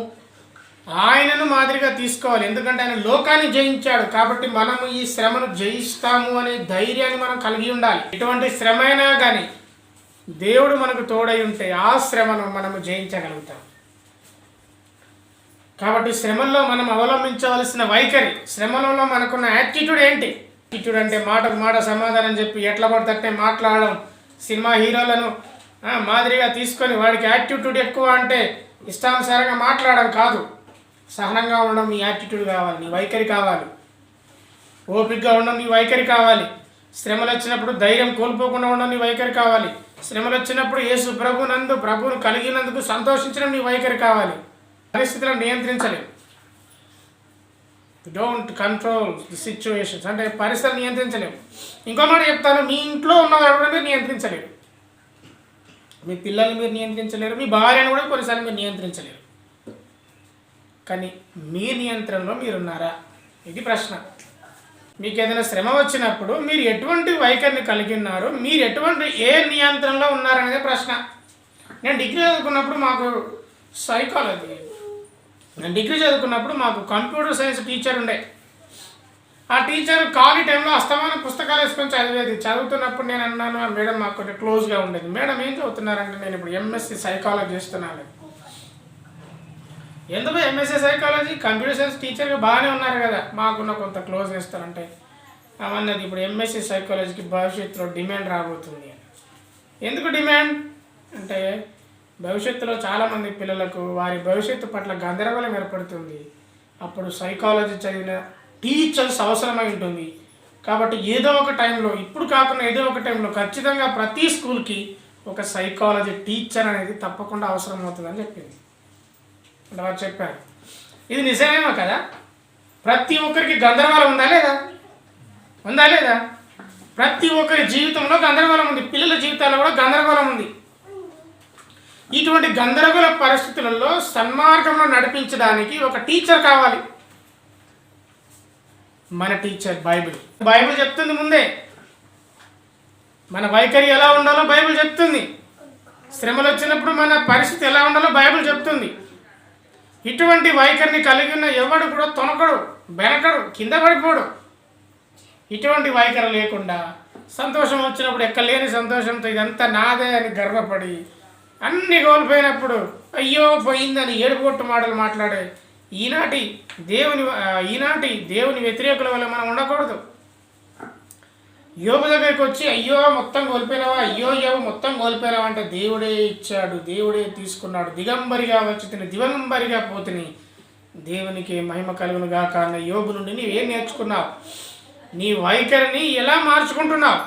ఆయనను మాదిరిగా తీసుకోవాలి. ఎందుకంటే ఆయన లోకాన్ని జయించాడు కాబట్టి మనము ఈ శ్రమను జయిస్తాము అనే ధైర్యాన్ని మనం కలిగి ఉండాలి. ఎటువంటి శ్రమ అయినా కానీ దేవుడు మనకు తోడై ఉంటే ఆ శ్రమను మనము జయించగలుగుతాం. కాబట్టి శ్రమల్లో మనం అవలంబించవలసిన వైఖరి, శ్రమలలో మనకున్న యాటిట్యూడ్ ఏంటి? యాటిట్యూడ్ అంటే మాటకు మాట సమాధానం చెప్పి ఎట్లా పడితే మాట్లాడడం, సినిమా హీరోలను మాదిరిగా తీసుకొని వాడికి యాటిట్యూడ్ ఎక్కువ అంటే ఇష్టానుసారంగా మాట్లాడడం కాదు. సహనంగా ఉండడం నీ యాటిట్యూడ్ కావాలి, నీ వైఖరి కావాలి. ఓపికగా ఉండడం నీ వైఖరి కావాలి. శ్రమలు వచ్చినప్పుడు ధైర్యం కోల్పోకుండా ఉండడం నీ వైఖరి కావాలి. శ్రమలు వచ్చినప్పుడు యేసు ప్రభువును కలిగినందుకు సంతోషించడం నీ వైఖరి కావాలి. పరిస్థితులను నియంత్రించలేవు. డోంట్ కంట్రోల్ ది సిచ్యువేషన్స్ అంటే పరిస్థితులు నియంత్రించలేవు. ఇంకో మాట చెప్తాను, మీ ఇంట్లో ఉన్నవాడు కూడా మీరు నియంత్రించలేరు. మీ పిల్లల్ని మీరు నియంత్రించలేరు, మీ భార్యను కూడా కొన్నిసార్లు మీరు నియంత్రించలేరు. కానీ మీ నియంత్రణలో మీరున్నారా? ఇది ప్రశ్న. మీకు ఏదైనా శ్రమ వచ్చినప్పుడు మీరు ఎటువంటి వైఖరిని కలిగి ఉన్నారు, మీరు ఎటువంటి ఏ నియంత్రణలో ఉన్నారనేది ప్రశ్న. నేను డిగ్రీ చదువుకున్నప్పుడు మాకు కంప్యూటర్ సైన్స్ టీచర్ ఉండే. ఆ టీచర్ ఖాళీ టైంలో అస్తమానం పుస్తకాలు వేసుకొని చదివేది. చదువుతున్నప్పుడు నేను అన్నాను, మేడం మాకు కొంచెం క్లోజ్గా ఉండేది. మేడం ఏం చదువుతున్నారంటే నేను ఇప్పుడు ఎంఎస్సి సైకాలజీ చేస్తున్నాను. ఎందుకు ఎంఎస్సి సైకాలజీ? కంప్యూటర్ సైన్స్ టీచర్గా బాగానే ఉన్నారు కదా, మాకున్న కొంత క్లోజ్ చేస్తారంటే అవన్నది ఇప్పుడు ఎంఎస్సి సైకాలజీకి భవిష్యత్తులో డిమాండ్ రాబోతుంది. ఎందుకు డిమాండ్ అంటే భవిష్యత్తులో చాలామంది పిల్లలకు వారి భవిష్యత్తు పట్ల గందరగోళం ఏర్పడుతుంది. అప్పుడు సైకాలజీ చదివిన టీచర్స్ అవసరమై ఉంటుంది. కాబట్టి ఏదో ఒక టైంలో, ఇప్పుడు కాకుండా ఏదో ఒక టైంలో ఖచ్చితంగా ప్రతి స్కూల్కి ఒక సైకాలజీ టీచర్ అనేది తప్పకుండా అవసరం అవుతుందని చెప్పింది. అంటే వారు చెప్పారు. ఇది నిజమేమో కదా? ప్రతి ఒక్కరికి గందరగోళం ఉందా లేదా? ప్రతి ఒక్కరి జీవితంలో గందరగోళం ఉంది. పిల్లల జీవితాల్లో కూడా గందరగోళం ఉంది. ఇటువంటి గందరగోళ పరిస్థితులలో సన్మార్గంలో నడిపించడానికి ఒక టీచర్ కావాలి. మన టీచర్ బైబిల్ చెప్తుంది. ముందే మన వైఖరి ఎలా ఉండాలో బైబిల్ చెప్తుంది. శ్రమలు వచ్చినప్పుడు మన పరిస్థితి ఎలా ఉండాలో బైబిల్ చెప్తుంది. ఇటువంటి వైఖరిని కలిగి ఉన్న ఎవడు కూడా తొనకడు, బెనకడు, కింద పడిపోడు. ఇటువంటి వైఖరి లేకుండా సంతోషం వచ్చినప్పుడు ఎక్కలేని సంతోషంతో ఇదంతా నాదే అని గర్వపడి అన్ని కోల్పోయినప్పుడు అయ్యో పోయిందని ఏడుపోట్టు మాటలు మాట్లాడే ఈనాటి దేవుని వ్యతిరేకుల వల్ల మనం ఉండకూడదు. యోబు దగ్గరికి వచ్చి అయ్యో మొత్తం కోల్పోయినావా, యోబు మొత్తం కోల్పోయినావా అంటే దేవుడే ఇచ్చాడు, దేవుడే తీసుకున్నాడు. దిగంబరిగా వచ్చి దిగంబరిగా పోతుని దేవునికి మహిమ కలుగును గాక అన్న యోబు నుండి నీవేం నేర్చుకున్నావు? నీ వైఖరిని ఎలా మార్చుకుంటున్నావు?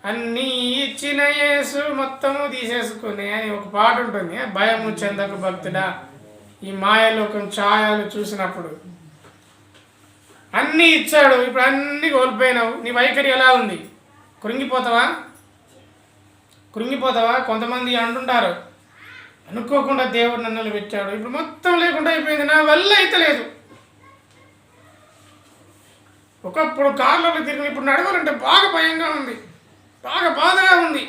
అన్నీ ఇచ్చిన యేసు మొత్తము తీసేసుకునే అని ఒక పాట ఉంటుంది. భయము చెందకు భక్తుడా, ఈ మాయలోకం ఛాయలు చూసినప్పుడు. అన్నీ ఇచ్చాడు, ఇప్పుడు అన్నీ కోల్పోయినావు. నీ వైఖరి ఎలా ఉంది? కృంగిపోతావా? కొంతమంది అంటుంటారు, అనుకోకుండా దేవుడు నన్ను పెట్టాడు, ఇప్పుడు మొత్తం లేకుండా అయిపోయింది, నా వల్ల అయితే లేదు. ఒకప్పుడు కార్లలో తిరిగి ఇప్పుడు నడవాలంటే బాగా భయంగా ఉంది, బాగా బాధగా ఉంది,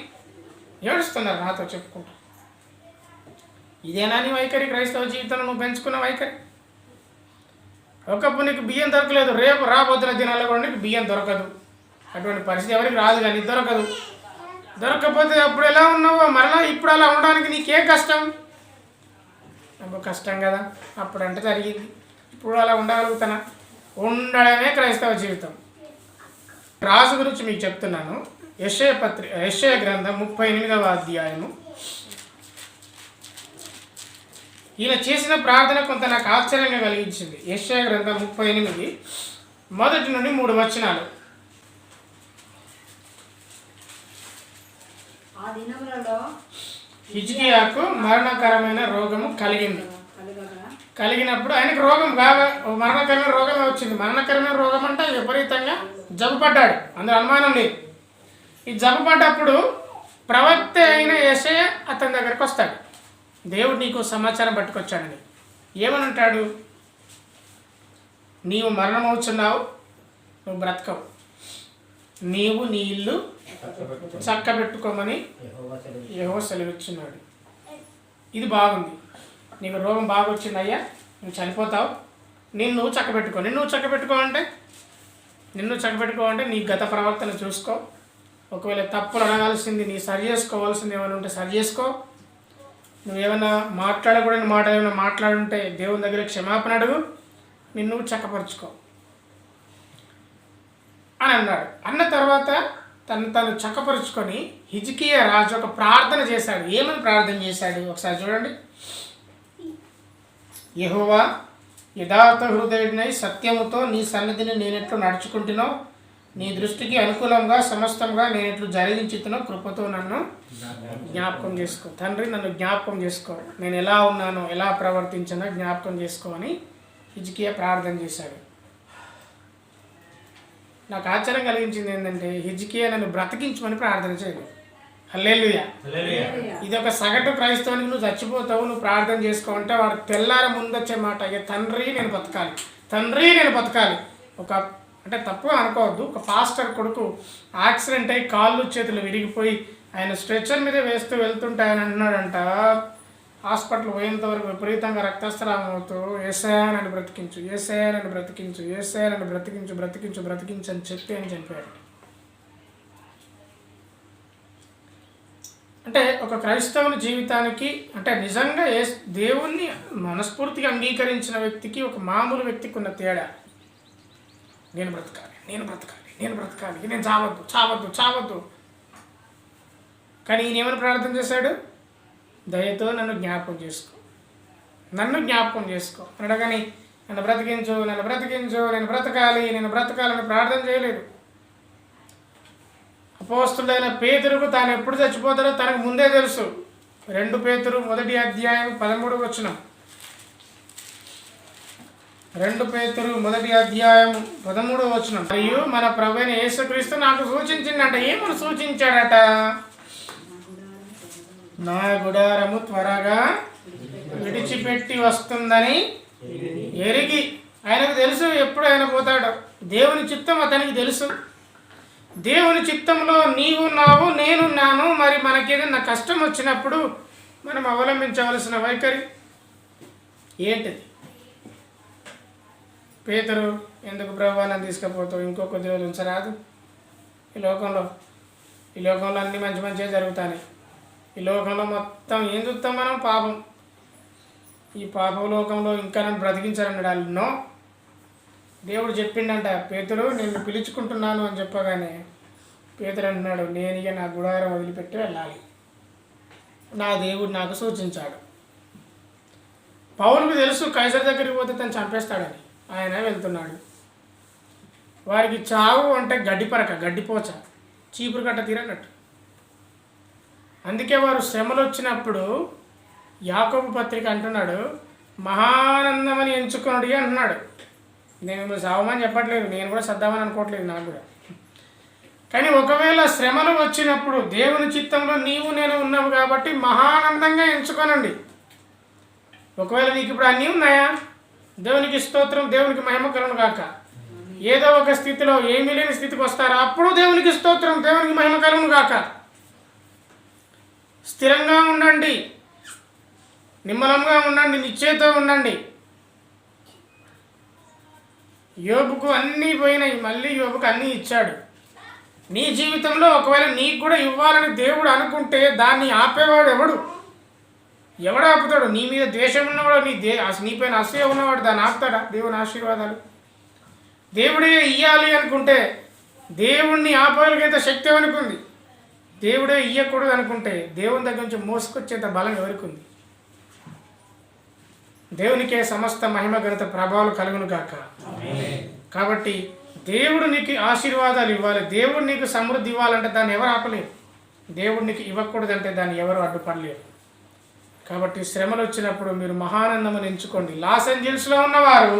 ఏడుస్తున్నారు నాతో చెప్పుకుంటా. ఇదేనా నీ వైఖరి? క్రైస్తవ జీవితంలో నువ్వు పెంచుకున్న వైఖరి? ఒకప్పుడు నీకు బియ్యం దొరకలేదు, రేపు రాబోతున్న దినాల్లో కూడా నీకు బియ్యం దొరకదు. అటువంటి పరిస్థితి ఎవరికి రాదు, కానీ దొరకకపోతే అప్పుడు ఎలా ఉన్నావో మరలా ఇప్పుడు అలా ఉండడానికి నీకే కష్టం. నాకు కష్టం కదా, అప్పుడంటే జరిగింది, ఇప్పుడు అలా ఉండగలుగుతానా? ఉండడమే క్రైస్తవ జీవితం. రాజు గురించి మీకు చెప్తున్నాను. యెషయా గ్రంథం 38వ అధ్యాయము. ఈయన చేసిన ప్రార్థన కొంత నాకు ఆశ్చర్యంగా కలిగించింది. యెషయా గ్రంథం 38 1 నుండి 3 వచనాలు. హిజ్కియాకు మరణకరమైన రోగము కలిగినప్పుడు ఆయనకు రోగం మరణకరమైన రోగమే వచ్చింది. మరణకరమైన రోగం అంటే విపరీతంగా జబ్బుపడ్డాడు, అందులో అనుమానం లేదు. ఈ జబ్బుపడ్డప్పుడు ప్రవక్త అయిన యెషయా అతని దగ్గరికి వస్తాడు. దేవుడు నీకు సమాచారం పట్టుకొచ్చాడని ఏమని అంటాడు? నీవు మరణమవుతున్నావు, నువ్వు బ్రతకవు, నీవు నీ ఇల్లు చక్కబెట్టుకోమని యెహోవా సెలవిచ్చున్నాడు. ఇది బాగుంది, నీకు రోగం బాగా వచ్చిందయ్యా, నువ్వు చనిపోతావు, నిన్ను చక్కబెట్టుకో అంటే నీ గత ప్రవర్తన చూసుకో, ఒకవేళ తప్పులు అడగాల్సింది నీ సరి చేసుకోవాల్సింది ఏమైనా ఉంటే సరి చేసుకో. నువ్వేమైనా మాట్లాడకూడని మాట ఏమైనా మాట్లాడుంటే దేవుని దగ్గర క్షమాపణ అడుగు, నిన్ను చక్కపరుచుకో అని అన్నాడు. అన్న తర్వాత తను చక్కపరుచుకొని హిజ్కియా రాజు ఒక ప్రార్థన చేశాడు. ఏమని ప్రార్థన చేశాడు ఒకసారి చూడండి. యెహోవా, యథార్థ హృదయుడినై సత్యముతో నీ సన్నిధిని నేనెట్లు నడుచుకుంటున్నావు, నీ దృష్టికి అనుకూలంగా సమస్తంగా నేనెట్లు జరిగించుతున్నో కృపతో నన్ను జ్ఞాపకం చేసుకో. తండ్రి, నన్ను జ్ఞాపకం చేసుకో, నేను ఎలా ఉన్నానో ఎలా ప్రవర్తించానో జ్ఞాపకం చేసుకో అని హిజ్కియా ప్రార్థన చేశాడు. నాకు ఆశ్చర్యం కలిగించింది ఏంటంటే హిజ్కియా నన్ను బ్రతికించమని ప్రార్థన చేయలేదు. హల్లెలూయా. ఇది ఒక సగటు క్రైస్తవునికి నువ్వు చచ్చిపోతావు, నువ్వు ప్రార్థన చేసుకోమంటే వాడు తెల్లార ముందొచ్చే మాట, అయ్యే తండ్రి నేను బతకాలి, తండ్రి నేను బతకాలి. ఒక అంటే తప్పుగా అనుకోవద్దు, ఒక పాస్టర్ కొడుకు యాక్సిడెంట్ అయ్యి కాళ్ళు చేతులు విరిగిపోయి ఆయన స్ట్రెచర్ మీద వేస్తూ వెళ్తుంటే ఆయన అన్నాడంట, హాస్పిటల్ పోయేంత వరకు విపరీతంగా రక్తస్రావం అవుతూ యేసయ్యా నన్ను బ్రతికించు, యేసయ్యా నన్ను బ్రతికించు, యేసయ్యా నన్ను బ్రతికించు బ్రతికించు బ్రతికించు అని చెప్పి అని చనిపోయాడు. అంటే ఒక క్రైస్తవుని జీవితానికి అంటే నిజంగా దేవుణ్ణి మనస్ఫూర్తిగా అంగీకరించిన వ్యక్తికి ఒక మామూలు వ్యక్తికి ఉన్న తేడా, నేను బ్రతకాలి, నేను బ్రతకాలి, నేను బ్రతకాలి, నేను చావద్దు చావద్దు చావద్దు. కానీ ఈయన ఏమని ప్రార్థన చేశాడు? దయతో నన్ను జ్ఞాపకం చేసుకో, నన్ను జ్ఞాపకం చేసుకో అనడు. కానీ నన్ను బ్రతికించు, నన్ను బ్రతికించు, నేను బ్రతకాలి, నేను బ్రతకాలని ప్రార్థన చేయలేదు. అపోస్తుడైన పేతురుకు తాను ఎప్పుడు చచ్చిపోతాడో తనకు ముందే తెలుసు. 2 పేతురు 1వ అధ్యాయం 13వ వచనం. 2 పేతురు 1వ అధ్యాయం 13వ వచనం. మరియు మన ప్రభువైన యేసుక్రీస్తు నాకు సూచించిందంట. ఏమని సూచించాడట? నా గుడారము త్వరగా విడిచిపెట్టి వస్తుందని ఎరిగి. ఆయనకు తెలుసు ఎప్పుడు ఆయన పోతాడో. దేవుని చిత్తం అతనికి తెలుసు. దేవుని చిత్తంలో నీవున్నావు, నేనున్నాను. మరి మనకేదన్నా కష్టం వచ్చినప్పుడు మనం అవలంబించవలసిన వైఖరి ఏంటిది? పేతురు, ఎందుకు ప్రభువా నన్ను తీసుకుపోతావు, ఇంకొక దేవుడు ఉంచరాదు? ఈ లోకంలో అన్నీ మంచి మంచిగా జరుగుతాయి. ఈ లోకంలో మొత్తం ఏం చూస్తాం మనం? పాపం. ఈ పాప లోకంలో ఇంకా నన్ను బ్రతికించారన్నాడు వాళ్ళు. నో, దేవుడు చెప్పిండంట, పేతురు నిన్ను పిలుచుకుంటున్నాను అని చెప్పగానే పేతురు అంటున్నాడు, నేను ఇక నా గుడారం వదిలిపెట్టి వెళ్ళాలి, నా దేవుడు నాకు సూచించాడు. పౌలుకు తెలుసు కైసర్ దగ్గరికి పోతే తను చంపేస్తాడని. ఆయన వెళ్తున్నాడు. వారికి చావు అంటే గడ్డిపరక, గడ్డిపోచ, చీపురు కట్ట తీరనట్టు. అందుకే వారు శ్రమలు వచ్చినప్పుడు యాకోబు పత్రిక అంటున్నాడు, మహానందమని ఎంచుకున్నాడు అంటున్నాడు. నేను మిమ్మల్ని సావమని చెప్పట్లేదు, నేను కూడా సద్దామని అనుకోవట్లేదు, నాకు కూడా. కానీ ఒకవేళ శ్రమలు వచ్చినప్పుడు దేవుని చిత్తంలో నీవు నేను ఉన్నావు కాబట్టి మహానందంగా ఎంచుకోనండి. ఒకవేళ నీకు ఇప్పుడు అన్నీ ఉన్నాయా? దేవునికి స్తోత్రం, దేవునికి మహిమ కలుగును గాక. ఏదో ఒక స్థితిలో ఏమీ లేని స్థితికి వస్తారా, అప్పుడు దేవునికి స్తోత్రం, దేవునికి మహిమ కలుగును గాక. స్థిరంగా ఉండండి, నిమ్మలంగా ఉండండి, నిశ్చయతో ఉండండి. యోబుకు అన్నీ పోయినాయి, మళ్ళీ యోబుకు అన్నీ ఇచ్చాడు. నీ జీవితంలో ఒకవేళ నీకు కూడా ఇవ్వాలని దేవుడు అనుకుంటే దాన్ని ఆపేవాడు ఎవడు? ఎవడు ఆపుతాడు? నీ మీద ద్వేషం ఉన్నవాడు, నీపైన అసూయ ఉన్నవాడు దాన్ని ఆపుతాడా? దేవుని ఆశీర్వాదాలు దేవుడే ఇయ్యాలి అనుకుంటే దేవుణ్ణి ఆపగలిగేంత శక్తి అనుకుంది. దేవుడే ఇయ్యకూడదు అనుకుంటే దేవుని దగ్గర నుంచి మోసుకొచ్చేంత బలం ఎవరికి ఉంది? దేవునికే సమస్త మహిమ ఘనత ప్రభావాలు కలుగును గాక. కాబట్టి దేవుడు నీకు ఆశీర్వాదాలు ఇవ్వాలి, దేవుడు నీకు సమృద్ధి ఇవ్వాలంటే దాన్ని ఎవరు ఆపలేరు. దేవుడు నీకు ఇవ్వకూడదంటే దాన్ని ఎవరు అడ్డుపడలేరు. కాబట్టి శ్రమలు వచ్చినప్పుడు మీరు మహానందమును ఎంచుకోండి. లాస్ ఏంజల్స్లో ఉన్నవారు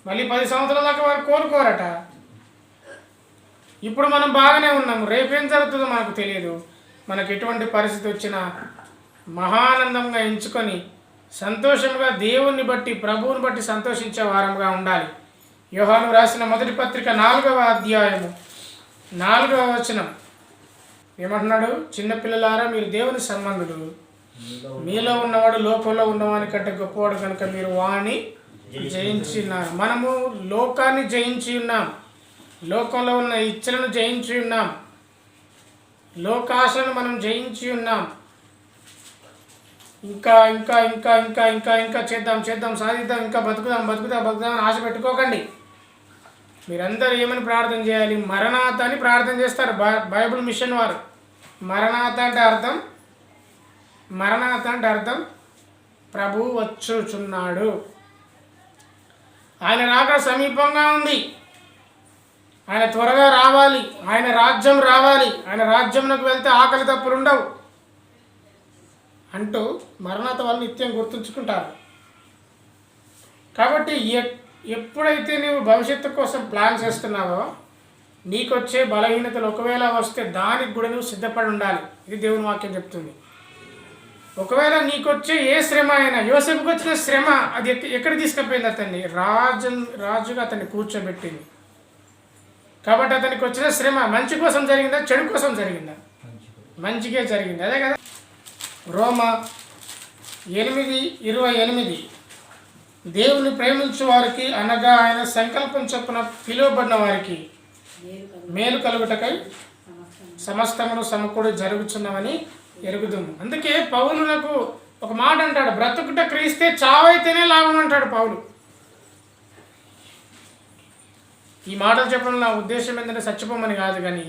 మళ్ళీ 10 సంవత్సరాల దాకా వారు కోరుకోరట. ఇప్పుడు మనం బాగానే ఉన్నాము, రేపేం జరుగుతుందో మనకు తెలియదు. మనకు ఎటువంటి పరిస్థితి వచ్చినా మహానందంగా ఎంచుకొని సంతోషంగా దేవుణ్ణి బట్టి ప్రభువుని బట్టి సంతోషించే వారంగా ఉండాలి. యోహాను రాసిన మొదటి పత్రిక 4వ అధ్యాయము 4వ వచనం ఏమంటున్నాడు? చిన్నపిల్లలారా, మీరు దేవుని సంబంధులు, మీలో ఉన్నవాడు లోకంలో ఉన్నవాని కంటే గొప్పవాడు కనుక మీరు వాణ్ణి జయించి ఉన్నారు. మనము లోకాన్ని జయించి ఉన్నాం, లోకంలో ఉన్న ఇచ్చలను జయించి ఉన్నాం. లోకాశను మనం జయించి ఉన్నాం. ఇంకా ఇంకా ఇంకా ఇంకా ఇంకా ఇంకా చేద్దాం చేద్దాం సాధిద్దాం, ఇంకా బతుకుదాం బతుకుదాం బతుకుదాం అని ఆశ పెట్టుకోకండి. మీరందరూ ఏమని ప్రార్థన చేయాలి? మరణాత అని ప్రార్థన చేస్తారు బైబిల్ మిషన్ వారు. మరణాత అంటే అర్థం, మరణాత అంటే అర్థం ప్రభు వచ్చుచున్నాడు, ఆయన రాక సమీపంగా ఉంది, ఆయన త్వరగా రావాలి, ఆయన రాజ్యం రావాలి, ఆయన రాజ్యంలోకి వెళ్తే ఆకలి తప్పులు ఉండవు అంటూ మరణాత వాళ్ళు నిత్యం గుర్తుంచుకుంటారు. కాబట్టి ఎప్పుడైతే నీవు భవిష్యత్తు కోసం ప్లాన్ చేస్తున్నావో, నీకు వచ్చే బలహీనతలు ఒకవేళ వస్తే దానికి కూడా నువ్వు సిద్ధపడి ఉండాలి. ఇది దేవుని వాక్యం చెప్తుంది. ఒకవేళ నీకు వచ్చే ఏ శ్రమ అయినా, యోసేపుకి వచ్చిన శ్రమ అది ఎక్కడ తీసుకుపోయింది? అతన్ని రాజుగా అతన్ని కూర్చోబెట్టింది. కాబట్టి అతనికి వచ్చిన శ్రమ మంచి కోసం జరిగిందా, చెడు కోసం జరిగిందా? మంచిగా జరిగింది. అదే కదా రోమా 8:28 దేవుని ప్రేమించు వారికి అనగా ఆయన సంకల్పం చొప్పున పిలువబడిన వారికి మేలు కలుగుటకై సమస్తమును సమకూడి జరుగుతున్నవని ఎరుగుదుము. అందుకే పౌలునకు ఒక మాట అంటాడు, బ్రతుకుట క్రీస్తే చావైతేనే లాభం అంటాడు పౌలు. ఈ మాటలు చెప్పడం నా ఉద్దేశం ఏంటంటే చచ్చిపోమని కాదు, కానీ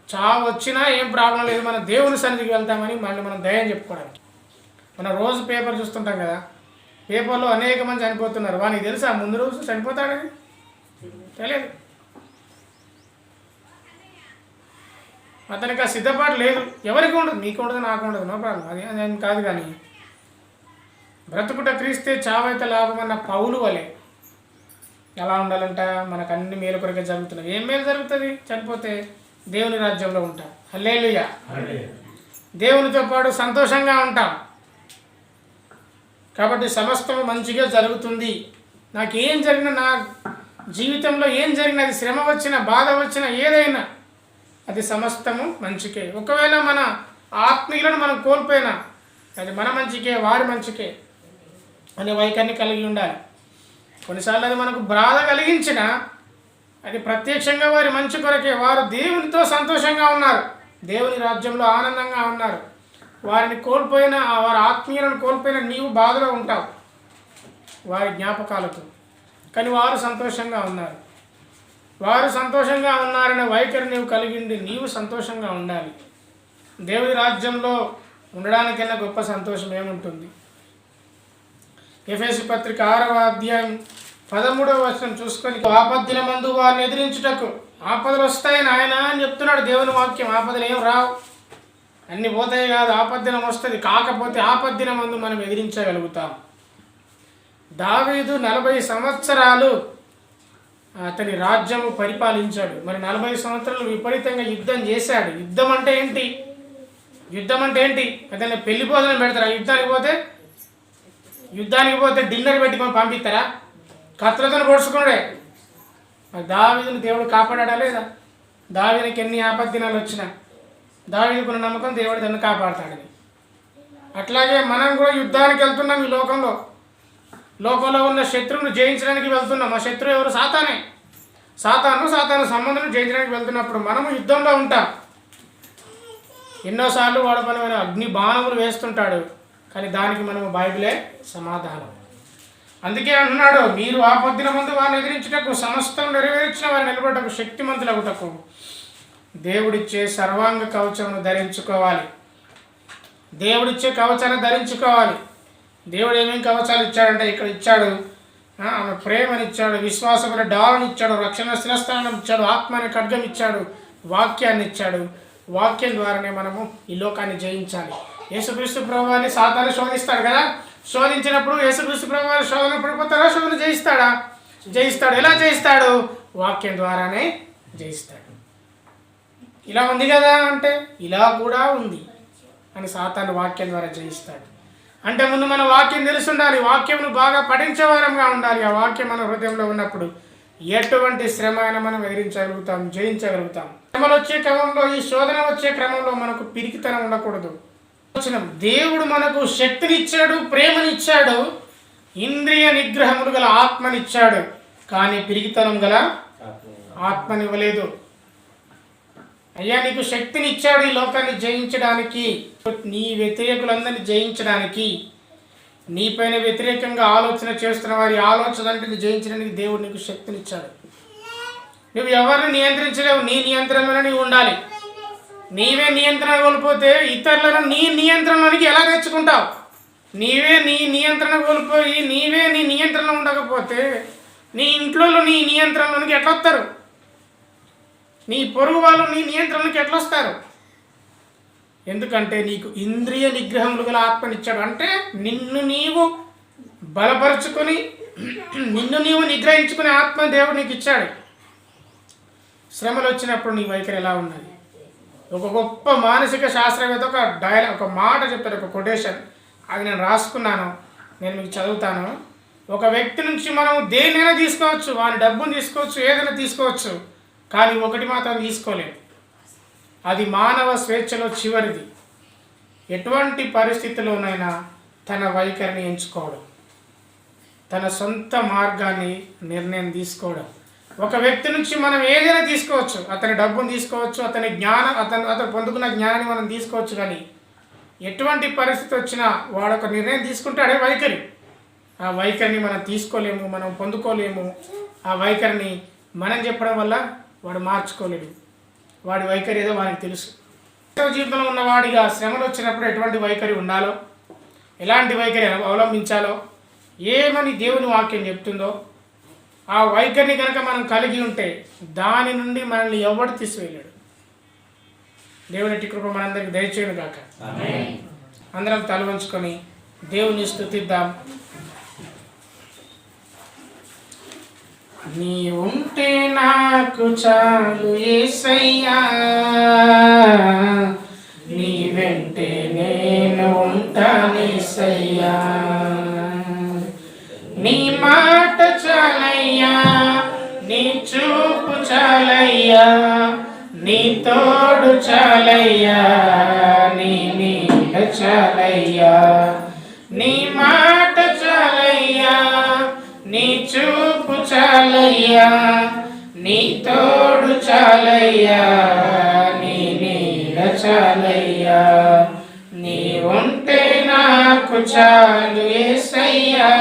చావు వచ్చినా ఏం ప్రాబ్లం లేదు, మన దేవుని సన్నిధికి వెళ్తామని మళ్ళీ మనం ధైర్యం చెప్పుకోవడానికి. మనం రోజు పేపర్ చూస్తుంటాం కదా, పేపర్లో అనేక మంది చనిపోతున్నారు. వానికి తెలుసా ముందు రోజు చనిపోతాడని? తెలియదు. అతనికి ఆ సిద్ధపాటు లేదు. ఎవరికి ఉండదు, మీకు ఉండదు, నాకు ఉండదు, నో ప్రాబ్లం, అది కాదు. కానీ బ్రతుకుట క్రీస్తే చావైతే లాభం అన్న పౌలు వలె ఎలా ఉండాలంట? మనకు అన్ని మేలు కొరకే జరుగుతున్నాయి. ఏం మేలు జరుగుతుంది? చనిపోతే దేవుని రాజ్యంలో ఉంటాం. హల్లెలూయా. దేవునితో పాటు సంతోషంగా ఉంటాం. కాబట్టి సమస్తము మంచిగా జరుగుతుంది. నాకు ఏం జరిగినా, నా జీవితంలో ఏం జరిగినా, అది శ్రమ వచ్చినా బాధ వచ్చినా ఏదైనా అది సమస్తము మంచికే. ఒకవేళ మన ఆత్మీయులను మనం కోల్పోయినా అది మన మంచికే, వారి మంచికే అనే వైఖరిని కలిగి ఉండాలి. కొన్నిసార్లు అది మనకు బాధ కలిగించిన అది ప్రత్యక్షంగా వారి మంచి కొరకే. వారు దేవునితో సంతోషంగా ఉన్నారు, దేవుని రాజ్యంలో ఆనందంగా ఉన్నారు. వారిని కోల్పోయిన, వారి ఆత్మీయులను కోల్పోయిన నీవు బాధలో ఉంటావు వారి జ్ఞాపకాలతో. కానీ వారు సంతోషంగా ఉన్నారు. వారు సంతోషంగా ఉన్నారనే వైఖరి నీవు కలిగిండి నీవు సంతోషంగా ఉండాలి. దేవుని రాజ్యంలో ఉండడానికైనా గొప్ప సంతోషం ఏముంటుంది? ఎఫెసీ పత్రిక 6వ అధ్యాయం 13వ వచనం చూసుకొని, ఆపద్దినమందు వారిని ఎదిరించుటకు, ఆపదలు వస్తాయని ఆయన అని చెప్తున్నాడు దేవుని వాక్యం. ఆపదలు ఏం రావు, అన్ని పోతాయి కాదు, ఆపద్దినం వస్తుంది. కాకపోతే ఆపద్దినమందు మనం ఎదిరించగలుగుతాం. దావీదు 40 సంవత్సరాలు అతని రాజ్యము పరిపాలించాడు. మరి 40 సంవత్సరాలు విపరీతంగా యుద్ధం చేశాడు. యుద్ధం అంటే ఏంటి? యుద్ధం అంటే ఏంటి? అతన్ని పెళ్లి భోజనం పెడతారా? యుద్ధానికి పోతే డిన్నర్ పెట్టుకొని పంపిస్తారా? కత్తులతో పొడుచుకున్నాడే. మరి దావీదుని దేవుడు కాపాడా లేదా? దావీదునికి ఎన్ని ఆపద్దినాలు వచ్చినా దావీదుకున్న నమ్మకం దేవుడు దాన్ని కాపాడుతాడని. అట్లాగే మనం కూడా యుద్ధానికి వెళ్తున్నాం. ఈ లోకంలో ఉన్న శత్రువును జయించడానికి వెళ్తున్నాం. ఆ శత్రువు ఎవరు? సాతానే. సాతాను సంబంధం జయించడానికి వెళ్తున్నప్పుడు మనము యుద్ధంలో ఉంటాం. ఎన్నోసార్లు వాడు మనమైన అగ్ని బాణములు వేస్తుంటాడు, కానీ దానికి మనము బైబిలే సమాధానం. అందుకే అంటున్నాడు, మీరు ఆపద్దినమందు వారిని ఎదిరించుటకు, సమస్తం నెరవేర్చిన వారిని నిలబడటకు, శక్తిమంతులగుటకు దేవుడిచ్చే సర్వాంగ కవచమును ధరించుకోవాలి. దేవుడిచ్చే కవచాన్ని ధరించుకోవాలి. దేవుడు ఏమేమి కవచాలు ఇచ్చాడంటే ఇక్కడ ఇచ్చాడు. ఆమె ప్రేమని ఇచ్చాడు, విశ్వాసమైన డాలను ఇచ్చాడు, రక్షణ శిరస్థానం ఇచ్చాడు, ఆత్మని ఖడ్గం ఇచ్చాడు, వాక్యాన్ని ఇచ్చాడు. వాక్యం ద్వారానే మనము ఈ లోకాన్ని జయించాలి. యేసుక్రీస్తు ప్రభువుని సాతాను శోధిస్తాడు కదా. శోధించినప్పుడు యేసుక్రీస్తు ప్రభువు శోధన పడిపోతారా? శోధన జయిస్తాడు. ఎలా జయిస్తాడు? వాక్యం ద్వారానే జయిస్తాడు. ఇలా ఉంది కదా అంటే ఇలా కూడా ఉంది అని సాతాను వాక్యం ద్వారా జయిస్తాడు. అంటే ముందు మన వాక్యం తెలిసి ఉండాలి, వాక్యంను బాగా పఠించేవారంగా ఉండాలి. ఆ వాక్యం మన హృదయంలో ఉన్నప్పుడు ఎటువంటి శ్రమ అయినా మనం ఎదిరించగలుగుతాం, జయించగలుగుతాం. శ్రమలు వచ్చే క్రమంలో, ఈ శోధన వచ్చే క్రమంలో మనకు పిరికితనం ఉండకూడదు. దేవుడు మనకు శక్తినిచ్చాడు, ప్రేమనిచ్చాడు, ఇంద్రియ నిగ్రహములు గల ఆత్మనిచ్చాడు, కానీ పిరికితనం గల ఆత్మనివ్వలేదు. అయ్యా నీకు శక్తిని ఇచ్చాడు ఈ లోకాన్ని జయించడానికి, నీ వ్యతిరేకులందరినీ జయించడానికి, నీపైన వ్యతిరేకంగా ఆలోచన చేస్తున్న వారి ఆలోచనని జయించడానికి దేవుడు నీకు శక్తినిచ్చాడు. నువ్వు ఎవరిని నియంత్రించలేవు, నీ నియంత్రణలోనే నీవు ఉండాలి. నీవే నియంత్రణ కోల్పోతే ఇతరులను నీ నియంత్రణలోనికి ఎలా తెచ్చుకుంటావు? నీవే నీ నియంత్రణ కోల్పోయి నీవే నీ నియంత్రణ ఉండకపోతే నీ ఇంట్లో నీ నియంత్రణలోనికి ఎట్లా వస్తారు? నీ పొరుగు వాళ్ళు నీ నియంత్రణలోకి ఎట్లా వస్తారు? ఎందుకంటే నీకు ఇంద్రియ నిగ్రహములు గల ఆత్మనిచ్చాడు. అంటే నిన్ను నీవు బలపరుచుకొని నిన్ను నీవు నిగ్రహించుకునే ఆత్మ దేవుడు నీకు ఇచ్చాడు. శ్రమలు వచ్చినప్పుడు నీ వైఖరి ఎలా ఉన్నది? ఒక గొప్ప మానసిక శాస్త్రవేత్త ఒక మాట చెప్తారు, ఒక కొటేషన్, అది నేను రాసుకున్నాను, నేను మీకు చదువుతాను. ఒక వ్యక్తి నుంచి మనం దేన్నైనా తీసుకోవచ్చు, వాని డబ్బును తీసుకోవచ్చు, ఏదైనా తీసుకోవచ్చు, కానీ ఒకటి మాత్రం తీసుకోలేము, అది మానవ స్వేచ్ఛలో చివరిది. ఎటువంటి పరిస్థితుల్లోనైనా తన వైఖరిని ఎంచుకోవడం, తన సొంత మార్గాన్ని నిర్ణయం తీసుకోవడం. ఒక వ్యక్తి నుంచి మనం ఏదైనా తీసుకోవచ్చు, అతని డబ్బును తీసుకోవచ్చు, అతని జ్ఞానం, అతను పొందుకున్న జ్ఞానాన్ని మనం తీసుకోవచ్చు, కానీ ఎటువంటి పరిస్థితి వచ్చినా వాడు ఒక నిర్ణయం తీసుకుంటాడే వైఖరి. ఆ వైఖరిని మనం తీసుకోలేము, మనం పొందుకోలేము. ఆ వైఖరిని మనం చెప్పడం వల్ల వాడు మార్చుకోలేడు. వాడి వైఖరి ఏదో వానికి తెలుసు. జీవితంలో ఉన్నవాడిగా శ్రమలు వచ్చినప్పుడు ఎటువంటి వైఖరి ఉండాలో, ఎలాంటి వైఖరి అవలంబించాలో, ఏమని దేవుని వాక్యం చెప్తుందో ఆ వైఖరిని కనుక మనం కలిగి ఉంటే దాని నుండి మనల్ని ఎవడు తీసివేయలేడు. దేవుని కృప మనందరికి దయచేయును గాక. అందరం తల వంచుకొని దేవుని స్తుతిద్దాం. నీ ఉంటే నాకు చాలు యేసయ్యా, నీ వెంటే నేను ఉంటానేసయ్యా, నీ మాట చాలయ్యా, నీ చూపు చాలయ్యా, నీ తోడు చాలయ్యా, నీ నీడ చాలయ్యా, నీ మాట చాలయ్యా, నీ చూపు చాలయ్యా, నీ తోడు చాలయ్యా, నీ నీడ చాలయ్యా, నీ ఉంటే నాకు చాలు యేసయ్యా,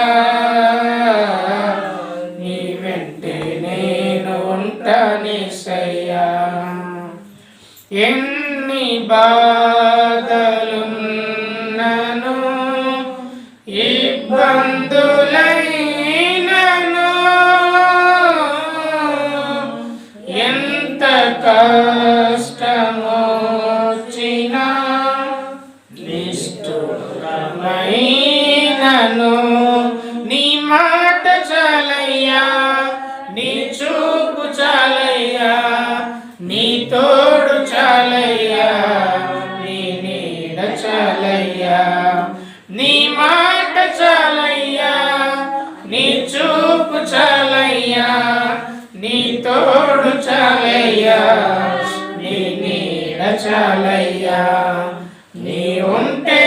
నీ వెంటే నేను ఉంటానేసయ్యా. ఎన్ని బాధలున్నను ఇబ్బందులైనను, ఎంత కష్టమొచ్చినా నిష్ఠురమైనను, నీ మాట చాలయ్యా, నీ చూపు చాలయ్యా, నీ తోడు చాలయ్యా, నీ నీడ చాలయ్యా, నీ మాట చాలయ్యా, నీ చూపు చాలయ్యా, నీ తోడు చాలయ్యా, నీ నీడ చాలయ్యా, నీ ఉంటే